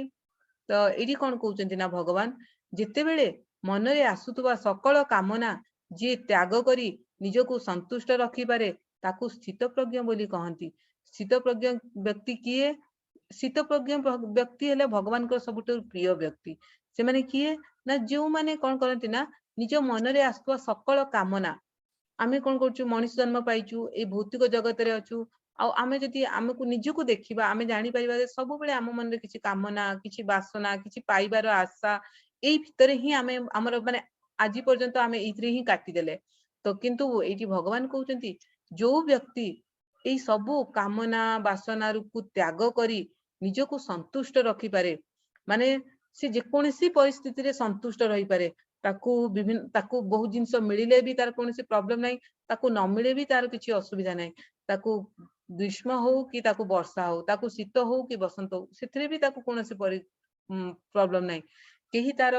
तो ये कौन कहते ना भगवान जिते बेले मन रे आसुतबा सकल कामना जे त्याग करी निजको संतुष्ट रखी पारे ताकू स्थित प्रज्ञ बोली कहती। स्थित प्रज्ञ व्यक्ति किए स्थित प्रज्ञ व्यक्ति हेले भगवान को सबुठु प्रिय व्यक्ति से माने किए ना जो माने कौन करती ना निज मन रे आसुवा सकल कामना आमे कौन करछु मनुष्य जन्म पाइछु ए भौतिक जगत रे अछु आ आमे जति आमको निजको देखिबा आमे जानि परिबा जे सब बेले आम मन रे किछि कामना किछि वासना किछि पाइबार आशा एई भितरे ही आमे हमर माने आज पर्यंत आमे एइथरे ही काटी देले। तो किंतु एटी भगवान कहउचंती जो व्यक्ति एई सबु कामना वासना को त्याग करी निजको संतुष्ट रखी पारे माने से जे कोनसी परिस्थिति रे संतुष्ट रही पारे ताकू बहुत जिंस मिलिले भी तार कोनसी प्रॉब्लम नहीं ताकू न मिले भी तार किछि असुविधा नहीं ताकू ग्रीष्म हो कि ताकू वर्षा हो ताकू शीत हो कि बसंत हो सेथरे भी ताकू कोनसी प्रॉब्लम नहीं केही तार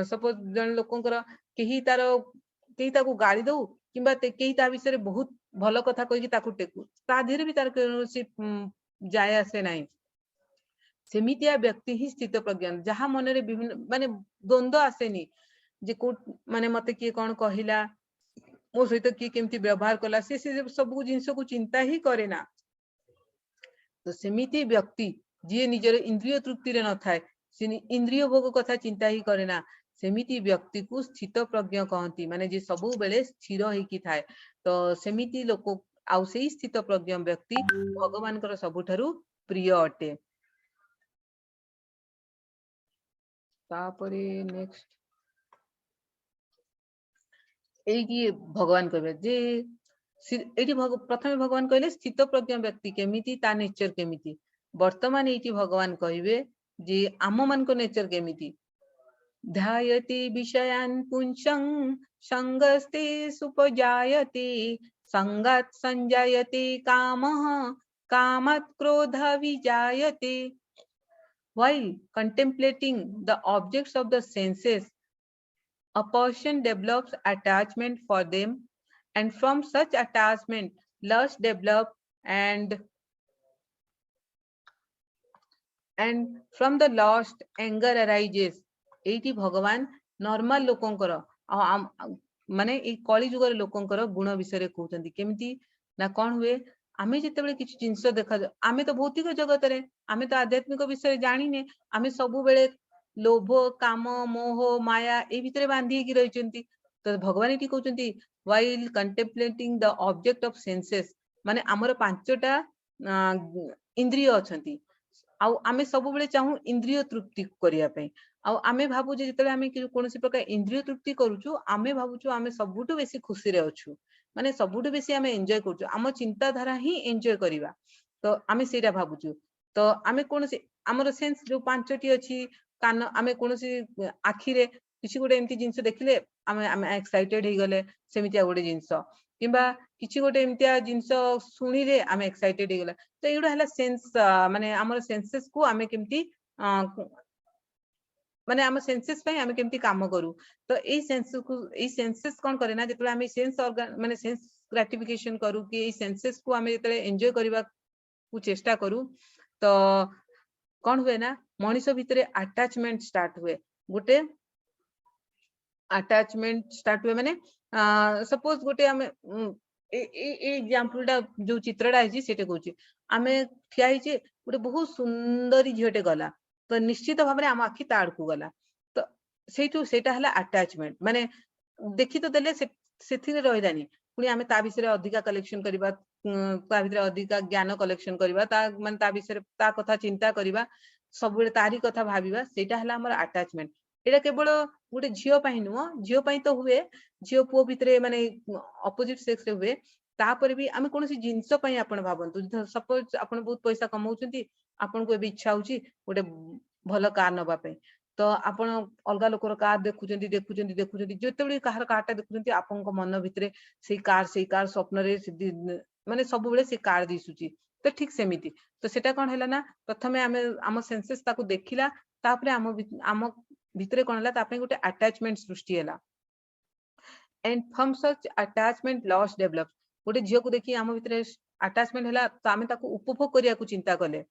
सपोज जन लोकंकर केही तार केही ताकू गाड़ी दउ किंबा केही ता विषय बहुत भल कथा कहि ताकू टेकू ता धीरे भी तार कोनसी जाय आसे नहीं। सेमितिया व्यक्ति ही स्थित प्रज्ञान जहाँ मन रे विभिन्न माने द्वंद्व आसेनी जे को माने मते किए कौन कहिला मो सहित किए केमती व्यवहार कला से सब जिंस को चिंता ही करे ना। तो सेमिति व्यक्ति जी निजर इंद्रिय तृप्ति रे न थाए से इंद्रिय भोग कथा चिंता ही करे ना सेमिति व्यक्ति को स्थित प्रज्ञ कहती माने जे सबु बेले स्थिर होइकी थाए। तो सेमिति लोक आउ सेही स्थित प्रज्ञ व्यक्ति भगवान कर सबुठारु प्रिय अटे। तापरे नेक्स्ट एई भगवान कहबे जे एटी प्रथमे भगवान कहले स्थित प्रज्ञ व्यक्ति केमिति ता नेचर केमिति वर्तमान एटी भगवान कहबे जे आम मान को नेचर केमिति ध्यायते विषयान् पुंसं संगस्ते सुपजायते संगात् संजायते कामः कामात् क्रोधः विजायते। While contemplating the objects of the senses, a person develops attachment for them, and from such attachment, lust develops, and from the lust, anger arises. Eighty भगवान नॉर्मल लोकंकर माने ए कली जुगर लोकंकर गुण विषय कहउचंती केमिति ना कोन हुए आमे जेतेबेले किछि जिंस देखा आमे तो भौतिक जगत रे आमे तो आध्यात्मिक विषय जानिने आमे सब बेले लोभ काम मोह माया ए भितरे बांधी की रहिचंती। तो भगवान eighty कहउचंती while contemplating the object of senses माने हमर पांचटा इंद्रिय अछंती आ आमे सब बेले चाहू इंद्रिय तृप्ति करिया पई आ आमे भाबु जे जेतेबेले आमे कोनोसी प्रकार इंद्रिय तृप्ति करूछु आमे भाबुछु आमे सबुटु बेसी खुशी रे अछु माने सबुटु बेसी आमे एन्जॉय करछु आम चिंता धारा ही एन्जॉय करिवा। तो आमे सेटा भाबुछु तो आमे कोनोसी हमर सेंस जो पांचटी अछि कान आमे कोनोसी आखी रे किछि गोटे एमती जिंस देखिले आमे एक्साइटेड हे गले सेमितिया गोटे जिंस किंबा किछि गोटे एमतिया जिंस सुनिले आमे एक्साइटेड हे गेला तो एगुडा हला सेंस माने हमर सेंसेस को आमे केमती माने हम सेंसेस पे आमे केमती काम करू तो ए सेंसेस कोन करे ना जेतले आमे सेंस ऑर्गन माने सेंस ग्रेटिफिकेशन करू कि ए सेंसेस को आमे जेतले एन्जॉय करबा को चेष्टा करू तो कोन हुए ना मनुष्य भितरे अटैचमेंट स्टार्ट हुए गोटे अटैचमेंट स्टार्ट हुए माने सपोज गोटे आमे एग्जांपल टा जो चित्रटा है सेटे कहूची आमे ठिया हिचे गोटे बहुत सुंदर झियोटे गला तो निश्चित भाव में आम आखि ताड़ को गला तो सेटा हला अटैचमेंट माने देखि तो देले सेथिरे रहिलानी पुनी आमे ता विषय अधिका कलेक्शन करबा ता भितर अधिका ज्ञान कलेक्शन करबा ता माने ता विषय ता कथा चिंता करबा सब बेले तारी कथा भाबिबा सेटा हला हमर अटैचमेंट एटा केवल गोटे झियो पई नुह झियो पई तो हुए झियो पुओ भितरे माने अपोजिट सेक्स रे हुए तापर भी आमे कोनोसी जिंस पई आपण भाबंतु सपोज आपण बहुत पैसा कमाउछंती आपण को एबे इच्छा होची गोटे भलो कार नबा पई तो आपण अलगा लोकर कार देखुचंती जेतेबेले कार कारटा देखुचंती आपण को मन भितरे से कार स्वप्न रे माने सब बेले से कार दिसुची तो ठीक सेमिति तो सेटा कोन हैला ना प्रथमे आमे आम सेंसेस ताको देखिला तापरे आम भितरे कोन हला तापे गोटे अटैचमेंट सृष्टि हला and from such attachment loss develop गोटे झियो को देखि आम भितरे अटैचमेंट हला तो आमे ताको उपभोग करिया को चिंता कले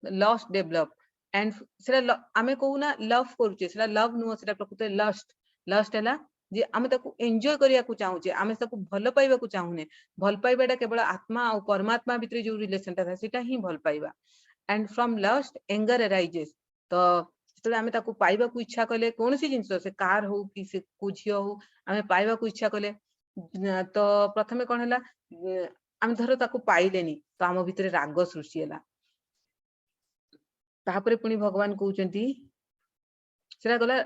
लॉस डेवलप एंड सेला आमे कहू ना लव करूचे सेला लव नुह सेला प्रकृत लस्ट हला जे आमे ताको एन्जॉय करिया को चाहूचे आमे ताको भल पाइबा को चाहूने भल पाइबाटा केवल आत्मा और परमात्मा भितरे जो रिलेशन ता सेटा ही भल पाइबा and from lust anger arises तो जेतले आमे ताको पाइबा को इच्छा कले कोनोसी जिंस से कार हो कि से कुझियो हो आमे पाइबा को इच्छा कले तो प्रथमे कोन हला आमे धरो ताको पाइलेनी तो आम भितरे राग सृष्टि हला तापरे पुनी भगवान कहउचंती सेरा गला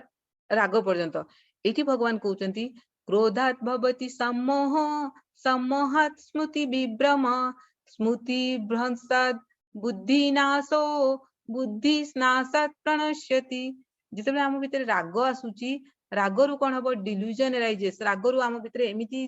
राग पर्यंत एठी भगवान कहउचंती क्रोधात् भवति सम्मोह सम्मोहात् स्मृति विभ्रम स्मृति भ्रंशात् बुद्धिनाशो बुद्धिनाशात् प्रणश्यति जेतेबे आम भितरे राग आसुची रागरु कोन हबो डिल्यूजन राइजेस रागरु आम भितरे एमिति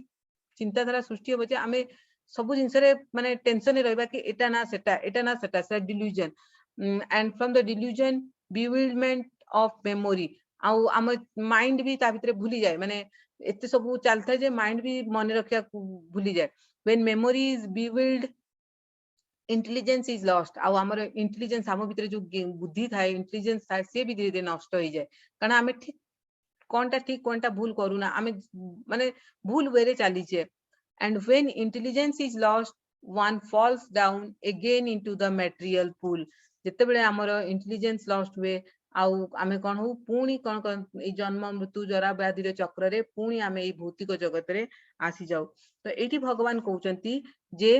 चिंताधारा सृष्टि होबो जे आमे सब जिंस रे माने टेंशन रे रहबा कि एटा ना सेटा से delusion and from the delusion bewilderment of memory आउ आम माइंड भी ता भितरे भूली जाए माने एते सब चलता जे माइंड भी मन रखिया भूली जाए when memory is bewildered intelligence is lost आउ हमर इंटेलिजेंस हम भितरे जो बुद्धि थाए इंटेलिजेंस थाए से भी धीरे धीरे नष्ट हो जाए कारण आमे ठीक कोनटा भूल करूना आमे माने भूल वेरे चली छे and when intelligence is lost one falls down again into the material pool जते बेले हमर इंटेलिजेंस लॉस्ट हुए आउ आमे कोन हो पुणी कोन ए जन्म मृत्यु जरा व्याधि रे चक्र रे पुणी आमे ए भौतिक जगत रे आसी जाऊ तो एठी भगवान कहउचंती जे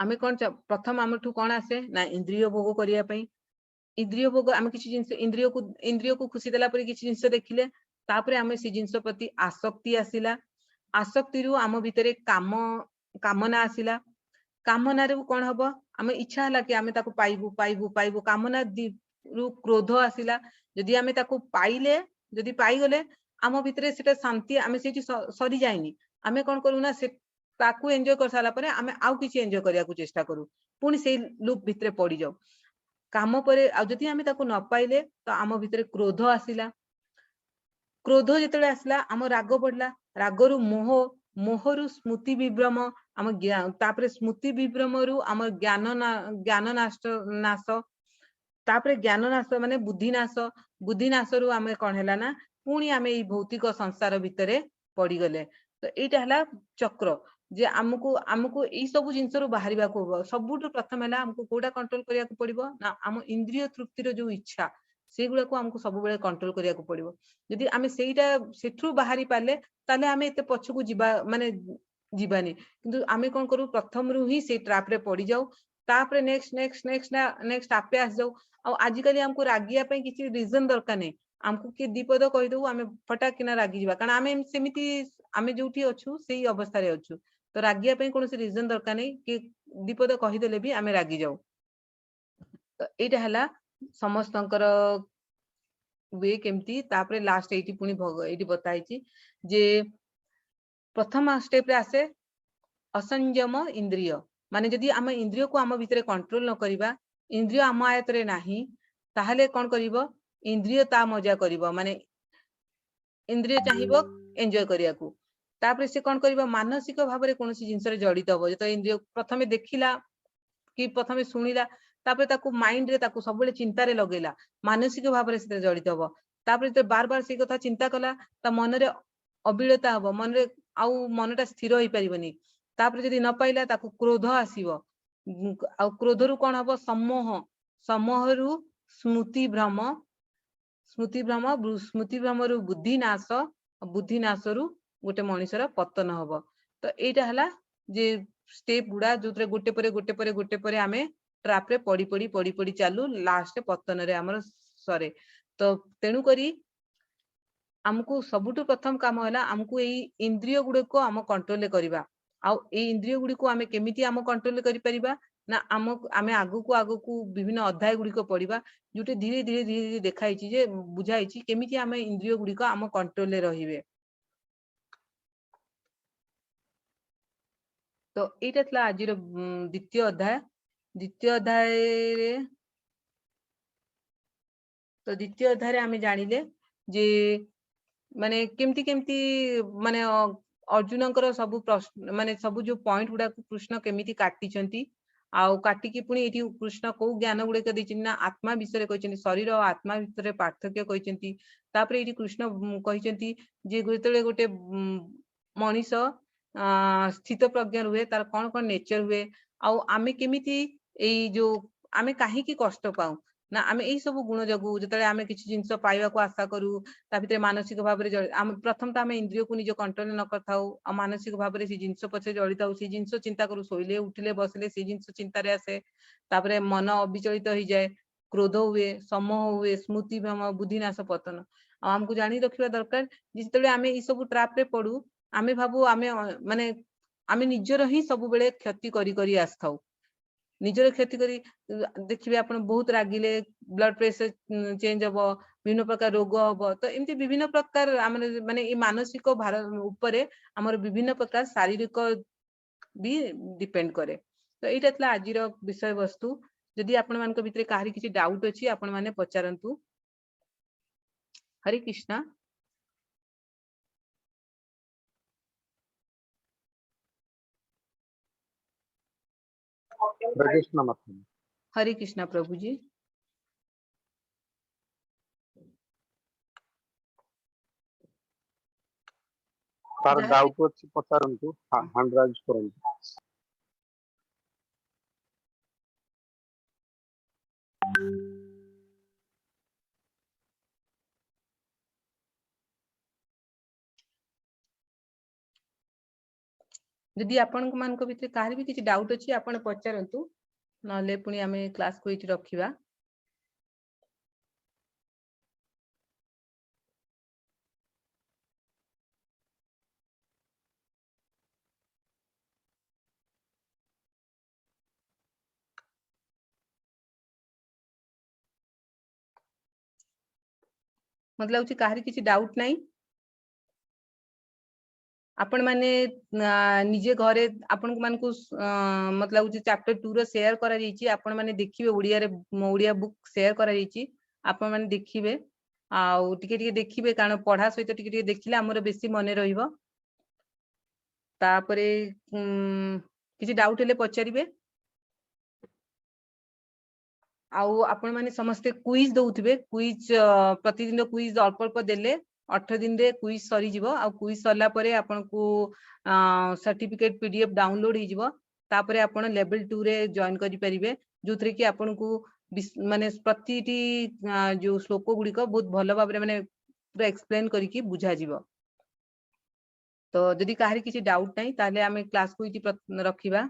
आमे कोन प्रथम हमठु कोन आसे ना इंद्रिय भोग करिया पई इंद्रिय भोग आमे किछि जिंस इंद्रिय को खुशी देला पर किछि जिंस देखिले तापरे आमे से जिंस प्रति आसक्ति आसिला आसक्ति रु आम भितरे कामना आसिला कामना रे कोन हबो आमे इच्छा हला कि आमे ताको पाइबू कामना रु क्रोध आसिला जदि आमे ताको पाइले जदि पाई गले आम भितरे सेटा शांति आमे सेठी सरी जायनी आमे कोन करू ना से ताको एन्जॉय कर साला परे आमे आउ किछि एन्जॉय करिया को चेष्टा करू पुनी से लूप भितरे पड़ी जाऊ काम परे आ जदि आमे ताको न पाइले तो आम भितरे क्रोध आसिला क्रोध जेतले आसला आम राग बढ़ला रागरु मोहरु स्मृति विभ्रम आम तापरे स्मृति विभ्रम रु आम ज्ञान नाश तापरे ज्ञान नाश माने बुद्धि नाश रु आमे कोन हैला ना पुणी आमे ई भौतिक संसार भितरे पड़ी गले तो एटा हला चक्र जे हमको ई सब जिंस रु बाहरिबा को सबुटु प्रथम हला हमको कोडा कंट्रोल करिया को पड़िबो ना हम इंद्रिय तृप्ति रो जो इच्छा सेगुड़ा को हमको सब बेले कंट्रोल करिया को पड़िबो यदि आमे सेइटा सेठु बाहरी पाले ताले आमे एते पछकु जिबा माने जीवानी किंतु आमे कोन करू प्रथम रु ही से ट्रैप रे पड़ी जाऊ तापरे नेक्स्ट आपे आस जाऊ आ आजि काली हमको रागिया पे किछि रीजन दरकार नै हमको के दीपद कहि दऊ आमे फटा किना रागी जिबा कारण आमे सेमिति आमे जोठी अछु सेही अवस्था रे अछु तो रागिया पे कोनोसी रीजन दरकार नै कि दीपद कहि देले भी आमे रागी जाऊ तो एटा हला समस्तंकर वे केमती तापरे लास्ट एटी पुनी भग एटी बताइची जे प्रथम स्टेप रे आसे असंयम इंद्रिय माने जदि आम इंद्रिय को आम भितर कंट्रोल न करिबा इंद्रिय आम आयत रे नाही ताहले कोन करिवो इंद्रिय ता मजा करिवो माने इंद्रिय चाहिबो एन्जॉय करिया को तापर से कोन करिवो मानसिक भाव रे कोनोसी जिंस रे जडित हो जतो इंद्रिय प्रथमे देखिला कि प्रथमे सुनिला तापर ताकू माइंड रे ताकू सब बेले चिंता रे लगेला मानसिक भाव रे से जडित हो तापर बार बार से कथा चिंता कला ता मन रे अबिलता हबो मन रे आउ मनटा स्थिर होई परिबनी तापर जदि न पाइला ताकू क्रोध आसीबो आ क्रोध रु कोन हबो सम्मोह सम्मोह रु स्मृति भ्रम रु बुद्धि नाश रु गोटे मनुष्यर पतन हबो तो एटा हला जे स्टेप गुडा जोतरे गोटे परे आमे ट्रैप रे पड़ी चालू लास्ट पतन रे हमर सरे तो तेनु करी हमकु सबुटु प्रथम काम होला हमकु एई इंद्रिय गुडे को हम कंट्रोल करिबा आ ए इंद्रिय गुडी को आमे केमिति हम कंट्रोल करि परिबा ना आमे आगु को विभिन्न अध्याय गुडी को पढिबा जुटे धीरे धीरे देखाइछि जे बुझाइछि केमिति आमे इंद्रिय गुडी को हम कंट्रोल ले रहिबे तो एटा तला आजिर द्वितीय अध्याय रे तो द्वितीय अध्याय रे आमे जानिले जे माने केमती माने अर्जुनकर सब प्रश्न माने सब जो पॉइंट गुडा कृष्ण केमिति काटिचंती आउ काटिकी पुणी एठी कृष्ण को ज्ञान गुडे के दैछिन ना आत्मा विषय कहिचंती शरीर और आत्मा विषय पार्थक्य कहिचंती तापरे एठी कृष्ण कहिचंती जे गोतेले गोटे मनीष स्थित प्रज्ञ रुहे तार कोन कोन नेचर हुए आउ आमे केमिति एई जो आमे काहे की कष्ट पाऊ ना आमे एई सब गुण जगु जतले आमे किछि जिंस पाइबा को आशा करू ता भितरे मानसिक भाव रे आम प्रथम ता आमे इंद्रिय को निज कंट्रोल न करथाउ आ मानसिक भाव रे सी जिंस पछे जडिताउ सी जिंस चिंता करू सोइले उठिले बसले सी जिंस चिंता रे आसे तापरे मन अविचलित हो जाए क्रोध हुए सम्मोह हुए स्मृति भ्रम बुद्धिनाश पतन आमको जानी रखिबा दरकार जितले आमे ई सब ट्रैप रे पडू आमे भाबू आमे माने आमे निजर ही सब बेले क्षति करी आस्थाउ निजर क्षति करी देखिबे आपण बहुत रागिले ब्लड प्रेशर चेंज हबो विभिन्न प्रकार रोग हबो तो एमती विभिन्न प्रकार माने ई मानसिक भार ऊपरे हमर विभिन्न प्रकार शारीरिक भी डिपेंड करे तो एटा तला आजिर विषय वस्तु जदि आपण मानक भितरे काहरी किछि डाउट अछि आपण माने पचारंतु हरे कृष्णा हरे कृष्णा प्रभु जी तार डाउट अछि पचारंतु हैंड राइज करंतु जदि आपण मानक भितरे काहरी भी किछि डाउट अछि आपण पचारंतु नले पुणी आमे क्लास को इति रखिबा मतलब कि काहरी किछि डाउट नाही आपण माने निजे घरे आपण मानकु मतलब कि चैप्टर 2 रो शेयर करा जाईची आपण माने देखिबे ओडिया बुक शेयर करा जाईची आपण माने देखिबे आउ टिके देखिबे कारण पढ़ा सहित टिके देखिले हमर बेसी मने रहिबो तापरे किछि डाउट हेले पचारिबे आउ आपण माने समस्ते क्विज दउथिबे क्विज प्रतिदिन क्विज अल्प अल्प देले 8 दिन रे क्विज सरी जिवो आ क्विज सरला परे आपण को सर्टिफिकेट पीडीएफ डाउनलोड ही जिवो तापरे आपण लेवल 2 रे जॉइन करि परिबे जोथरे कि आपण को माने प्रतिटी जो श्लोक गुडी को बहुत भलो भाबरे माने पूरा एक्सप्लेन करि कि बुझा जिवो तो जदि काहरी किछि डाउट नाही ताले आमे क्लास को इति रखिबा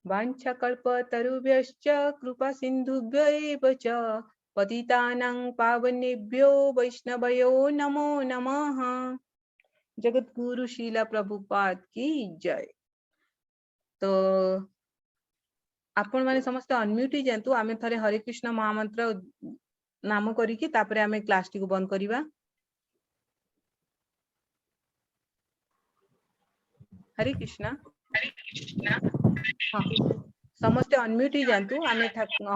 वाञ्छा कल्पतरुभ्यश्च कृपा सिन्धुभ्य एव च पतितानां पावनेभ्यो वैष्णवयो नमो नमः जगत गुरु शीला प्रभुपाद की जय तो आपण माने समस्त अनम्यूट ही जानतु आमे थरे हरे कृष्ण महामंत्र नाम करी कि तापरे आमे क्लास टी को बंद करिबा हरे कृष्णा हाँ समस्ते अनम्यूट ही जानतु आमे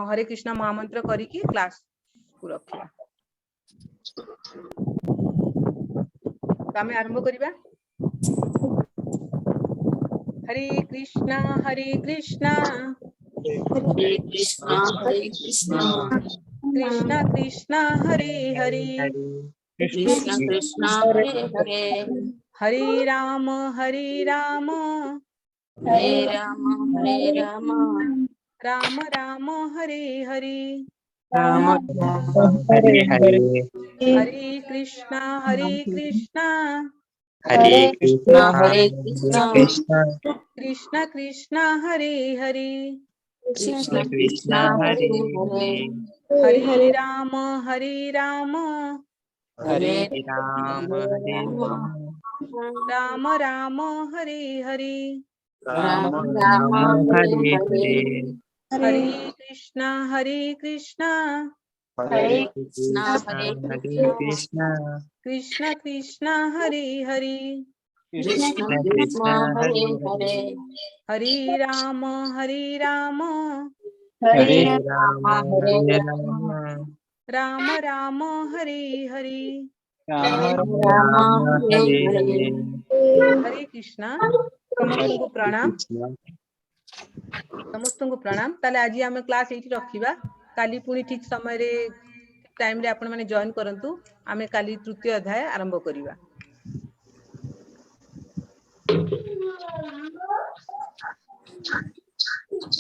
हरे कृष्णा महामंत्र करिकी क्लास को रखिबा तो आमे आरंभ करिबा हरे कृष्णा कृष्णा कृष्णा कृष्णा हरे हरे कृष्ण कृष्ण हरे हरे हरे राम हरे राम राम राम हरे हरे राम हरे हरे हरे कृष्णा हरे कृष्ण कृष्ण कृष्णा कृष्णा हरे हरे कृष्ण कृष्ण हरे हरे हरे राम हरे राम राम राम हरे हरे राम राम हरे हरे हरे कृष्णा हरे कृष्ण हरे कृष्ण कृष्ण कृष्ण हरे हरे कृष्ण कृष्ण हरे हरे हरे राम हरे राम राम राम हरे हरे राम हरे हरे हरे कृष्णा समस्त को प्रणाम ताले आज आम क्लास एठी रखिबा काली पुणी ठीक समय रे टाइम रे आपण माने जॉइन करंतु आमे काली तृतीय अध्याय आरंभ करिबा